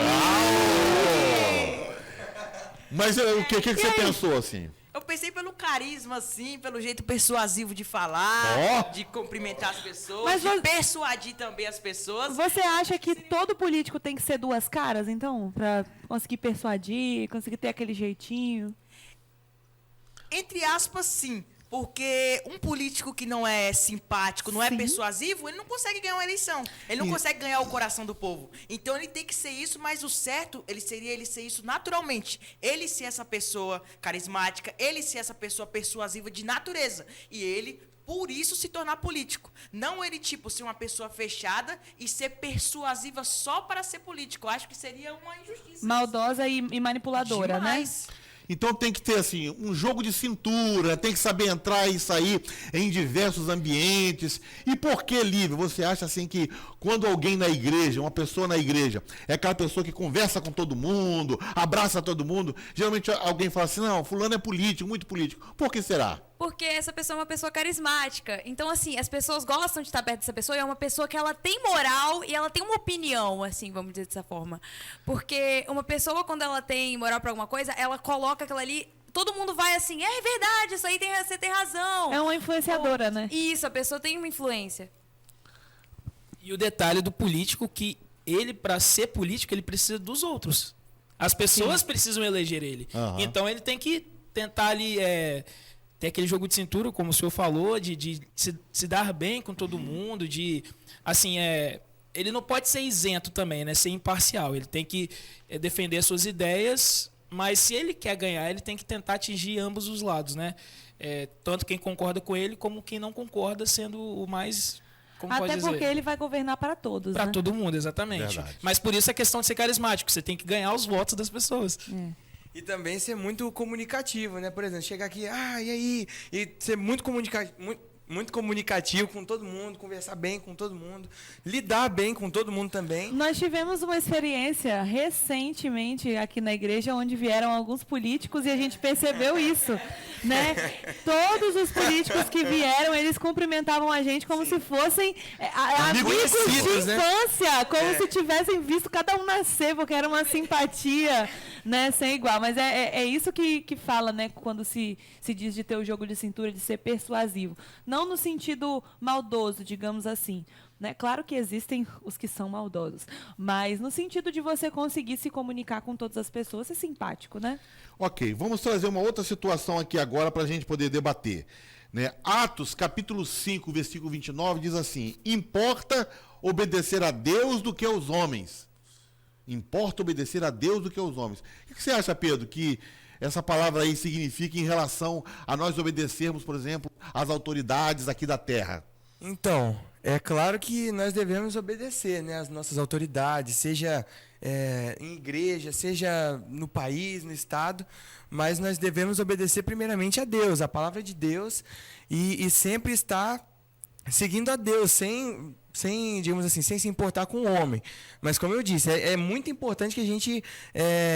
Mas o que você pensou assim? Eu pensei pelo carisma, assim, pelo jeito persuasivo de falar, Ó. de cumprimentar as pessoas, Mas de você- persuadir também as pessoas. Você acha que todo político tem que ser duas caras, então? Pra conseguir persuadir, conseguir ter aquele jeitinho? Entre aspas, sim. Porque um político que não é simpático, não é persuasivo, ele não consegue ganhar uma eleição. Ele não consegue ganhar o coração do povo. Então ele tem que ser isso, mas o certo seria ele ser isso naturalmente. Ele ser essa pessoa carismática, ele ser essa pessoa persuasiva de natureza. E ele, por isso, se tornar político. Não ele, tipo, ser uma pessoa fechada e ser persuasiva só para ser político. Eu acho que seria uma injustiça. Maldosa e manipuladora, Demais. né? Então tem que ter assim um jogo de cintura, tem que saber entrar e sair em diversos ambientes. E por que, Lívia, você acha assim que quando alguém na igreja, uma pessoa na igreja, é aquela pessoa que conversa com todo mundo, abraça todo mundo, geralmente alguém fala assim, não, fulano é político, muito político. Por que será? Porque essa pessoa é uma pessoa carismática. Então, assim, as pessoas gostam de estar perto dessa pessoa e é uma pessoa que ela tem moral e ela tem uma opinião, assim, vamos dizer dessa forma. Porque uma pessoa, quando ela tem moral pra alguma coisa, ela coloca aquilo ali, todo mundo vai assim, é verdade, isso aí você tem razão. É uma influenciadora, né? Isso, a pessoa tem uma influência. E o detalhe do político que ele, para ser político, ele precisa dos outros. As pessoas precisam eleger ele. Aham. Então ele tem que tentar ali ter aquele jogo de cintura, como o senhor falou, de se dar bem com todo mundo, de, assim, ele não pode ser isento também, né, ser imparcial. Ele tem que defender as suas ideias, mas se ele quer ganhar, ele tem que tentar atingir ambos os lados, né? Tanto quem concorda com ele, como quem não concorda, sendo o mais... Até porque ele vai governar para todos, para né? todo mundo, exatamente. Verdade. Mas por isso é questão de ser carismático. Você tem que ganhar os votos das pessoas. E também ser muito comunicativo, né? Por exemplo, chegar aqui, e aí? E ser muito comunicativo com todo mundo, conversar bem com todo mundo, lidar bem com todo mundo também. Nós tivemos uma experiência recentemente aqui na igreja, onde vieram alguns políticos e a gente percebeu isso, né? Todos os políticos que vieram, eles cumprimentavam a gente como se fossem amigos de infância, como se tivessem visto cada um nascer, porque era uma simpatia, né, sem igual. Mas é isso que fala, né, quando se diz de ter o jogo de cintura, de ser persuasivo. Não no sentido maldoso, digamos assim, né? Claro que existem os que são maldosos, mas no sentido de você conseguir se comunicar com todas as pessoas, ser simpático, né? Ok, vamos trazer uma outra situação aqui agora para a gente poder debater, né? Atos, capítulo 5, versículo 29, diz assim: importa obedecer a Deus do que aos homens. Importa obedecer a Deus do que aos homens. O que você acha, Pedro, que essa palavra aí significa em relação a nós obedecermos, por exemplo, às autoridades aqui da terra? Então, é claro que nós devemos obedecer, né, às nossas autoridades, seja em igreja, seja no país, no estado, mas nós devemos obedecer primeiramente a Deus, a palavra de Deus, e sempre estar seguindo a Deus, sem, digamos assim, sem se importar com o homem. Mas, como eu disse, é muito importante que a gente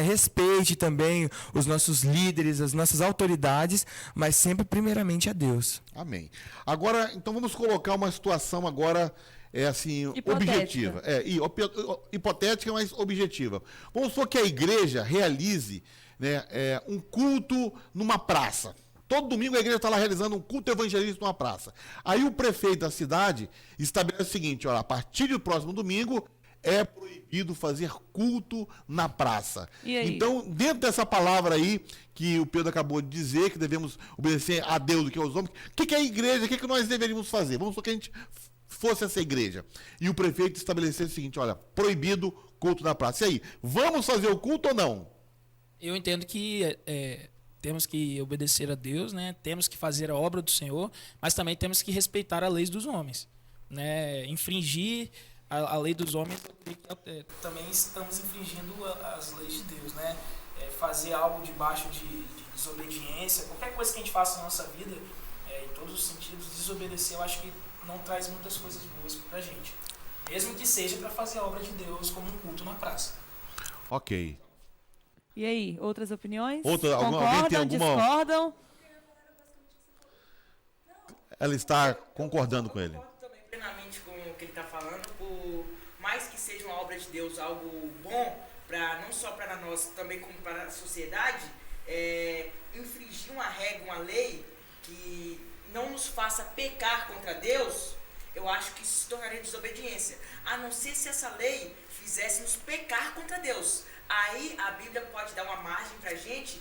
respeite também os nossos líderes, as nossas autoridades, mas sempre primeiramente a Deus. Amém. Agora, então vamos colocar uma situação agora, assim, objetiva. Hipotética, mas objetiva. Vamos supor que a igreja realize, né, um culto numa praça. Todo domingo a igreja está lá realizando um culto evangelístico numa praça. Aí o prefeito da cidade estabelece o seguinte: olha, a partir do próximo domingo é proibido fazer culto na praça. Então, dentro dessa palavra aí, que o Pedro acabou de dizer, que devemos obedecer a Deus do que aos homens, o que é a igreja? O que nós deveríamos fazer? Vamos supor que a gente fosse essa igreja. E o prefeito estabelecesse o seguinte: olha, proibido culto na praça. E aí, vamos fazer o culto ou não? Eu entendo que temos que obedecer a Deus, né? Temos que fazer a obra do Senhor, mas também temos que respeitar as leis dos homens, né? Infringir a lei dos homens, também estamos infringindo as leis de Deus, né? Fazer algo debaixo de desobediência, qualquer coisa que a gente faça na nossa vida, em todos os sentidos, desobedecer, eu acho que não traz muitas coisas boas pra gente, mesmo que seja para fazer a obra de Deus como um culto na praça. Ok. E aí, outras opiniões? Concordam, discordam? Ela está concordando com ele. Eu concordo também plenamente com o que ele está falando, por mais que seja uma obra de Deus, algo bom, não só para nós, também como para a sociedade, infringir uma regra, uma lei que não nos faça pecar contra Deus, eu acho que isso se tornaria desobediência. A não ser se essa lei fizesse nos pecar contra Deus. Aí a Bíblia pode dar uma margem pra gente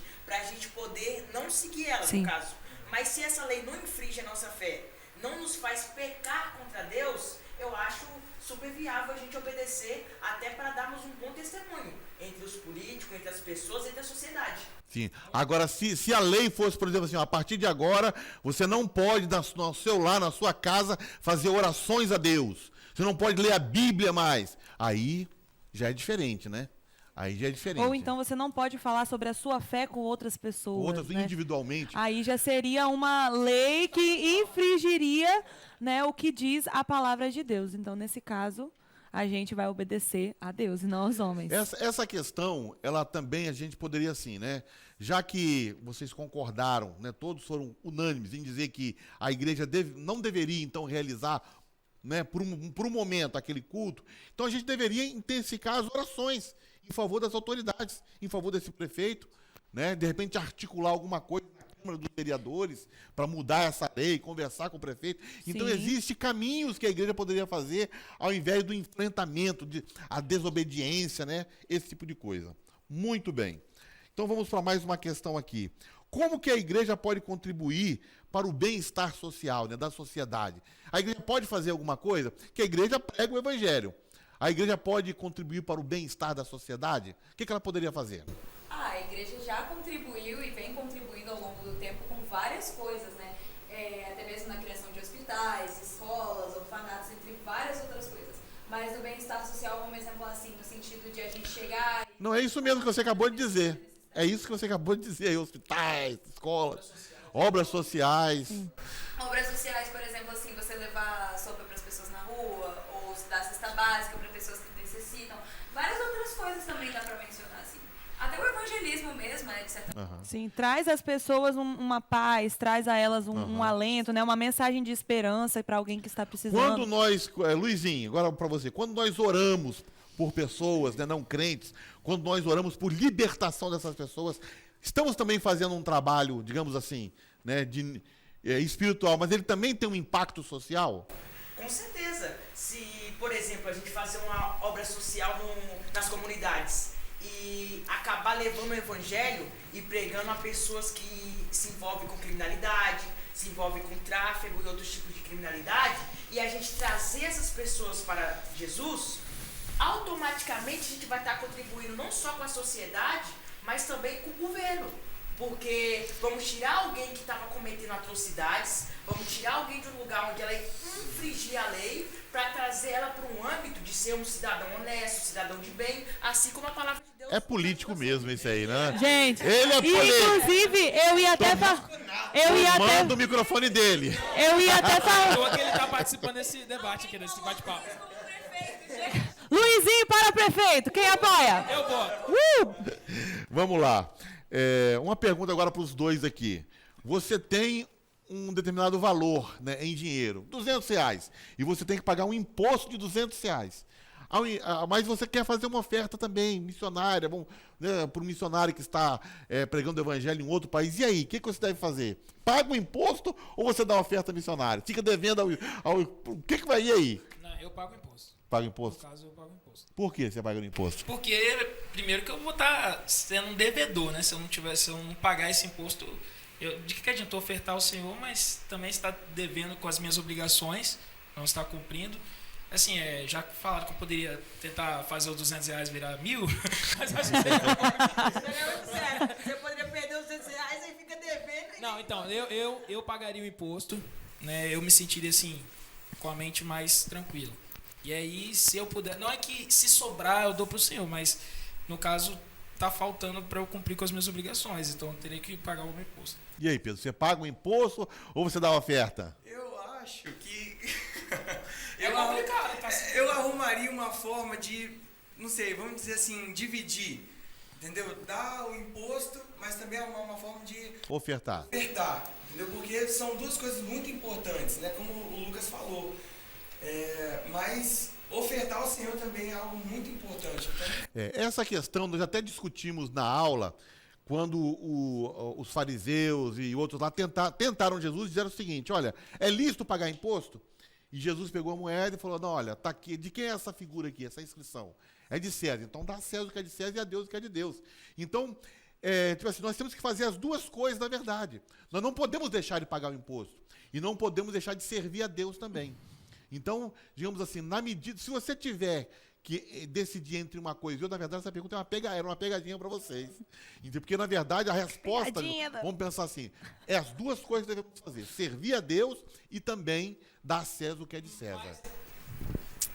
poder não seguir ela, no caso. Mas se essa lei não infringe a nossa fé, não nos faz pecar contra Deus, eu acho super viável a gente obedecer, até para darmos um bom testemunho entre os políticos, entre as pessoas, entre a sociedade. Sim. Agora, se a lei fosse, por exemplo, assim, a partir de agora, você não pode, no seu lar, na sua casa, fazer orações a Deus. Você não pode ler a Bíblia mais. Aí já é diferente, né? Aí já é diferente. Ou então você não pode falar sobre a sua fé com outras pessoas. Né? Individualmente. Aí já seria uma lei que infringiria, né, o que diz a palavra de Deus. Então, nesse caso, a gente vai obedecer a Deus e não aos homens. Essa questão, ela também a gente poderia assim, né? Já que vocês concordaram, né, todos foram unânimes em dizer que a igreja não deveria, então, realizar, né, por um momento aquele culto, então a gente deveria intensificar as orações em favor das autoridades, em favor desse prefeito, né? De repente articular alguma coisa na Câmara dos Vereadores para mudar essa lei, conversar com o prefeito. Então existem caminhos que a igreja poderia fazer ao invés do enfrentamento, a desobediência, né? Esse tipo de coisa. Muito bem. Então vamos para mais uma questão aqui. Como que a igreja pode contribuir para o bem-estar social, né, da sociedade? A igreja pode fazer alguma coisa? Que a igreja prega o evangelho. A igreja pode contribuir para o bem-estar da sociedade? O que ela poderia fazer? A igreja já contribuiu e vem contribuindo ao longo do tempo com várias coisas, né? Até mesmo na criação de hospitais, escolas, orfanatos, entre várias outras coisas. Mas o bem-estar social, como exemplo assim, no sentido de a gente chegar... Não, é isso mesmo que você acabou de dizer. É isso que você acabou de dizer aí, hospitais, escolas, obras sociais. Obras sociais, por exemplo, assim, você levar sopa para as pessoas na rua, ou dar cesta básica para pessoas que necessitam. Várias outras coisas também dá para mencionar, assim. Até o evangelismo mesmo, né, de certa forma. Sim, traz às pessoas uma paz, traz a elas um alento, né, uma mensagem de esperança para alguém que está precisando. Quando nós, Luizinho, agora para você, quando nós oramos por pessoas, né, não crentes, quando nós oramos por libertação dessas pessoas, estamos também fazendo um trabalho, digamos assim, né, espiritual, mas ele também tem um impacto social? Com certeza. Se, por exemplo, a gente fazer uma obra social nas comunidades e acabar levando o evangelho e pregando a pessoas que se envolvem com criminalidade, se envolvem com tráfego e outros tipos de criminalidade, e a gente trazer essas pessoas para Jesus, automaticamente a gente vai estar contribuindo não só com a sociedade, mas também com o governo. Porque vamos tirar alguém que estava cometendo atrocidades, vamos tirar alguém de um lugar onde ela infringia a lei, para trazer ela para um âmbito de ser um cidadão honesto, um cidadão de bem, assim como a palavra de Deus. É político mesmo isso aí, né? Gente, ele é político. Inclusive, eu ia até manda o microfone dele. Eu ia até falar. Tô que ele tá participando desse debate aqui, desse bate-papo. Luizinho para prefeito, quem apoia? Eu voto. Vamos lá. Uma pergunta agora para os dois aqui. Você tem um determinado valor, né, em dinheiro, R$200, e você tem que pagar um imposto de R$200. Mas você quer fazer uma oferta também, missionária, né, para um missionário que está pregando o evangelho em outro país. E aí, o que você deve fazer? Paga o imposto ou você dá uma oferta missionária? Fica devendo o que vai ir aí? Não, eu pago o imposto. Paga o imposto? No caso, eu pago o imposto. Por que você paga o imposto? Porque, primeiro, que eu vou estar sendo um devedor, né? Se eu não pagar esse imposto, de que adiantou ofertar ao Senhor, mas também está devendo com as minhas obrigações, não está cumprindo. Assim, já falaram que eu poderia tentar fazer os R$200 virar 1.000, mas acho Você poderia perder os R$200 e fica devendo. Não, então, eu pagaria o imposto, né? Eu me sentiria assim, com a mente mais tranquila. E aí, se eu puder, não é que se sobrar eu dou pro Senhor, mas no caso tá faltando para eu cumprir com as minhas obrigações, então eu teria que pagar o meu imposto. E aí, Pedro, você paga o imposto ou você dá uma oferta? Eu acho que complicado, tá? Eu arrumaria uma forma de, não sei, vamos dizer assim, dividir, entendeu? Dar o imposto, mas também arrumar uma forma de ofertar, entendeu? Porque são duas coisas muito importantes, né? Como o Lucas falou. Mas ofertar ao Senhor também é algo muito importante. Então... essa questão nós até discutimos na aula, quando os fariseus e outros lá tentaram Jesus e disseram o seguinte: olha, é lícito pagar imposto? E Jesus pegou a moeda e falou: não, olha, tá aqui, de quem é essa figura aqui, essa inscrição? É de César, então dá a César o que é de César e a Deus o que é de Deus. Então, tipo assim, nós temos que fazer as duas coisas, na verdade. Nós não podemos deixar de pagar o imposto e não podemos deixar de servir a Deus também. Então, digamos assim, na medida, se você tiver que decidir entre uma coisa e outra, na verdade, essa pergunta era uma pegadinha para vocês. Porque, na verdade, a resposta, vamos pensar assim, as duas coisas que devemos fazer: servir a Deus e também dar a César o que é de César.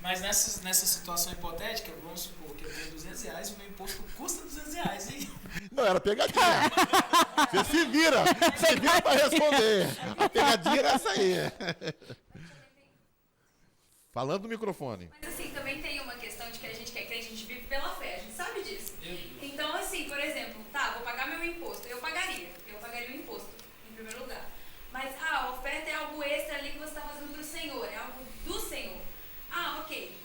Mas nessa situação hipotética, vamos supor que eu tenho R$200 e o meu imposto custa R$200, hein? Não, era pegadinha. Você se vira para responder. A pegadinha era essa aí. Falando no microfone. Mas assim, também tem uma questão de que a gente quer que a gente vive pela fé, a gente sabe disso. Então assim, por exemplo, vou pagar meu imposto, eu pagaria o imposto, em primeiro lugar. Mas a oferta é algo extra ali que você está fazendo para o Senhor, é algo do Senhor. Ok.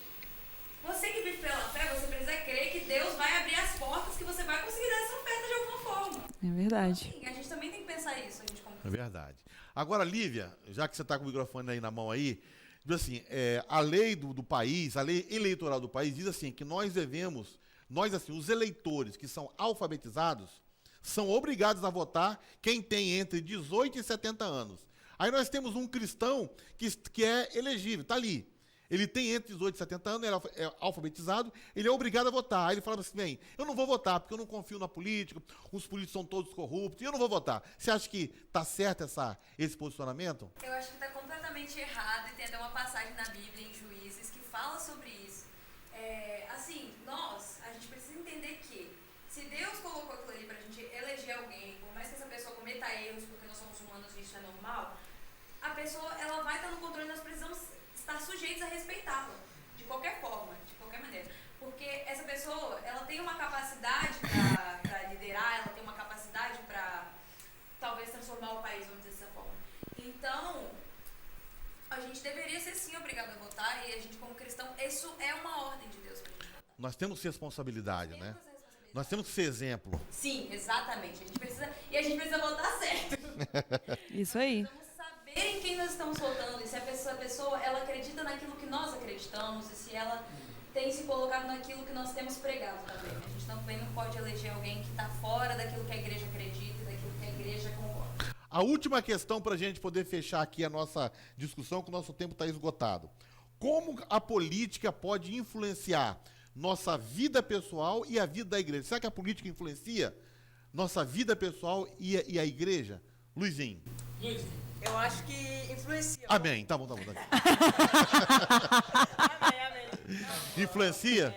Você que vive pela fé, você precisa crer que Deus vai abrir as portas, que você vai conseguir dar essa oferta de alguma forma. É verdade. Sim, a gente também tem que pensar isso. É verdade. Agora, Lívia, já que você está com o microfone aí na mão aí, assim, a lei do país, a lei eleitoral do país diz assim, que nós devemos, assim, os eleitores que são alfabetizados, São obrigados a votar quem tem entre 18 e 70 anos. Aí nós temos um cristão que é elegível, está ali. Ele tem entre 18 e 70 anos, ele é alfabetizado, ele é obrigado a votar. Aí ele fala assim, bem, eu não vou votar, porque eu não confio na política, os políticos são todos corruptos, e eu não vou votar. Você acha que está certo esse posicionamento? Eu acho que está completamente errado, e tem até uma passagem na Bíblia, em Juízes, que fala sobre isso. Assim, a gente precisa entender que, se Deus colocou aquilo ali para a gente eleger alguém, por mais que essa pessoa cometa erros, porque nós somos humanos e isso é normal, a pessoa, ela vai estar no controle, nós precisamos estar sujeitos a respeitá-la, de qualquer forma, de qualquer maneira. Porque essa pessoa, ela tem uma capacidade para liderar, ela tem uma capacidade para, talvez, transformar o país, vamos dizer dessa forma. Então, a gente deveria ser, sim, obrigado a votar, e a gente, como cristão, isso é uma ordem de Deus para a gente votar. Nós temos responsabilidade, né? Nós temos que ser exemplo. Sim, exatamente. A gente precisa votar certo. Isso aí. Saber em quem nós estamos votando, e se a pessoa ela acredita naquilo que nós acreditamos, e se ela tem se colocado naquilo que nós temos pregado também. A gente também não pode eleger alguém que está fora daquilo que a igreja acredita e daquilo que a igreja concorda. A última questão para a gente poder fechar aqui a nossa discussão, que o nosso tempo está esgotado. Como a política pode influenciar nossa vida pessoal e a vida da igreja? Será que a política influencia nossa vida pessoal e a igreja? Luizinho. Eu acho que influencia. Amém. Tá bom. Influencia?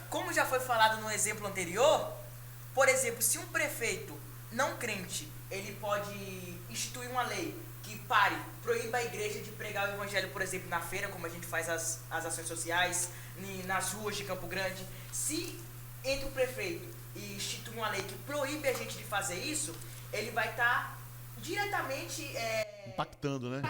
Como já foi falado no exemplo anterior, por exemplo, se um prefeito não crente, ele pode instituir uma lei que proíba a igreja de pregar o evangelho, por exemplo, na feira, como a gente faz as ações sociais, nas ruas de Campo Grande. Se entre o prefeito e institui uma lei que proíbe a gente de fazer isso, ele vai estar diretamente impactando, né?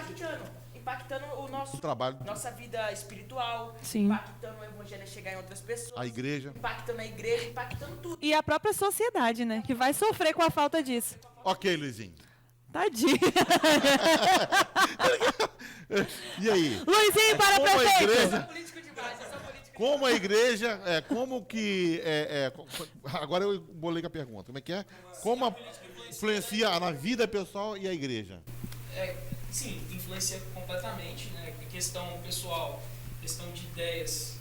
Impactando o trabalho, nossa vida espiritual, Sim. impactando o evangelho a chegar em outras pessoas, a igreja, impactando tudo. E a própria sociedade, né? Que vai sofrer com a falta disso. Ok, Luizinho. Tadinho. E aí? Luizinho para prefeito. Como a igreja, agora eu bolei com a pergunta, como é que é? Como influencia na vida pessoal e a igreja? Sim, influencia completamente, né? Questão pessoal, questão de ideias,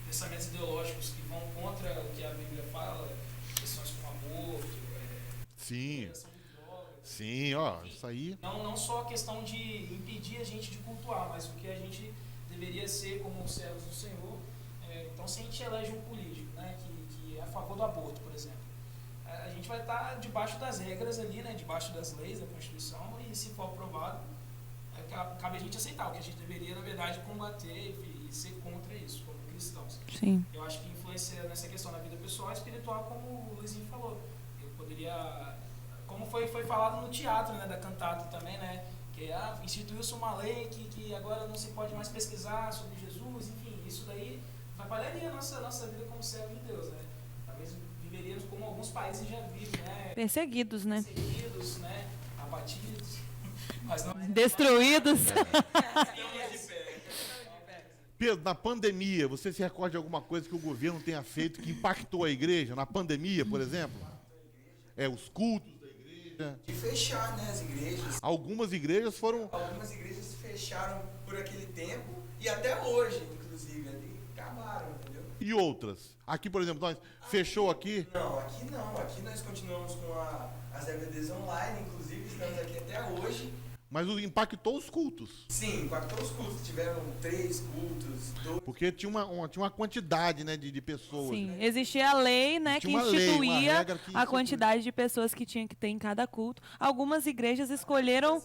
pensamentos ideológicos que vão contra o que a Bíblia fala, questões como aborto, Sim, isso aí. Não só a questão de impedir a gente de cultuar, mas o que a gente deveria ser como servos do Senhor. Então, se a gente elege um político, né, que é a favor do aborto, por exemplo, a gente vai estar debaixo das regras ali, né, debaixo das leis da Constituição, e se for aprovado, cabe a gente aceitar, o que a gente deveria, na verdade, combater e ser contra isso, como cristãos. Sim. Eu acho que influencia nessa questão da vida pessoal e espiritual, como o Luizinho falou. Eu poderia, como foi falado no teatro, né, da cantata também, né, que instituiu-se uma lei que agora não se pode mais pesquisar sobre Jesus, enfim, isso daí atrapalharia a nossa vida como servo de Deus, né? Talvez viveríamos como alguns países já vivem, né? Perseguidos, né? Abatidos, mas não... Destruídos. Pedro, na pandemia, você se recorda de alguma coisa que o governo tenha feito que impactou a igreja? Na pandemia, por exemplo? Os cultos da igreja. De fechar, né, as igrejas. Algumas igrejas se fecharam por aquele tempo e até hoje, inclusive, acabaram, entendeu? E outras? Aqui, por exemplo, nós fechou aqui? Não. Aqui nós continuamos com as EBDs online, inclusive estamos aqui até hoje. Mas impactou os cultos. Sim, impactou os cultos. Tiveram 3 cultos, 2... Porque tinha uma quantidade, né, de pessoas. Sim, né? existia a lei, né, que instituía a quantidade instituía de pessoas que tinha que ter em cada culto. Algumas igrejas escolheram...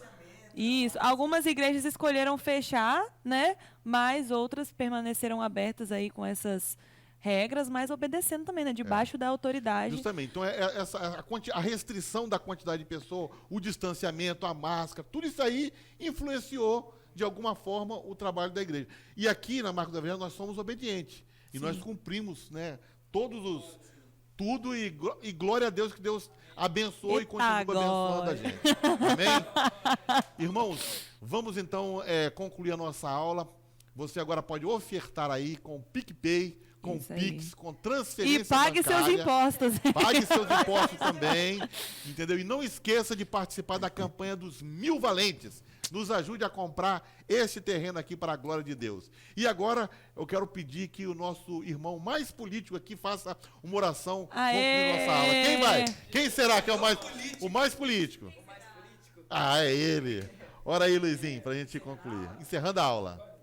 Isso, algumas igrejas escolheram fechar, né, mas outras permaneceram abertas aí com essas regras, mas obedecendo também, né, debaixo da autoridade. Justamente, então a restrição da quantidade de pessoas, o distanciamento, a máscara, tudo isso aí influenciou, de alguma forma, o trabalho da igreja. E aqui na Marco da Velha nós somos obedientes, e nós cumprimos, né, tudo, e glória a Deus que Deus abençoe e continue abençoando a gente. Amém? Irmãos, vamos então concluir a nossa aula. Você agora pode ofertar aí com o PicPay, com Isso aí. Pix, com transferência E pague bancária. seus impostos. Pague seus impostos também, entendeu? E não esqueça de participar da campanha dos 1000 valentes. Nos ajude a comprar este terreno aqui para a glória de Deus. E agora eu quero pedir que o nosso irmão mais político aqui faça uma oração concluir nossa aula. Quem vai? Quem será que é o mais político? Ah, é ele. Ora aí, Luizinho, para a gente concluir. Encerrando a aula.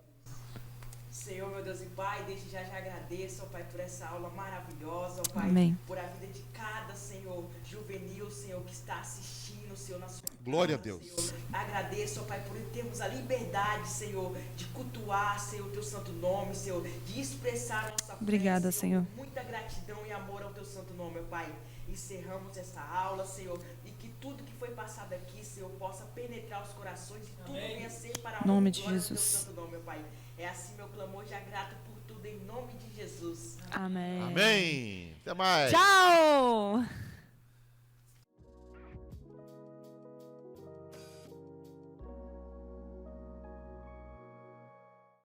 Senhor, meu Deus e Pai, desde já agradeço, ó Pai, por essa aula maravilhosa, ó Pai, Amém. por a vida de cada, Senhor, juvenil, Senhor, que está assistindo, Senhor, na sua Glória a casa, Deus. Senhor. Agradeço, ó Pai, por termos a liberdade, Senhor, de cultuar, Senhor, o Teu santo nome, Senhor, de expressar a nossa fé, Obrigada, Senhor. Muita gratidão e amor ao Teu santo nome, ó Pai. Encerramos essa aula, Senhor, e que tudo que foi passado aqui, Senhor, possa penetrar os corações e tudo venha ser para a Nome honra e de glória do Teu Jesus. santo nome, ó Pai. É assim meu clamor, já grato por tudo, em nome de Jesus. Amém. Amém. Até mais. Tchau!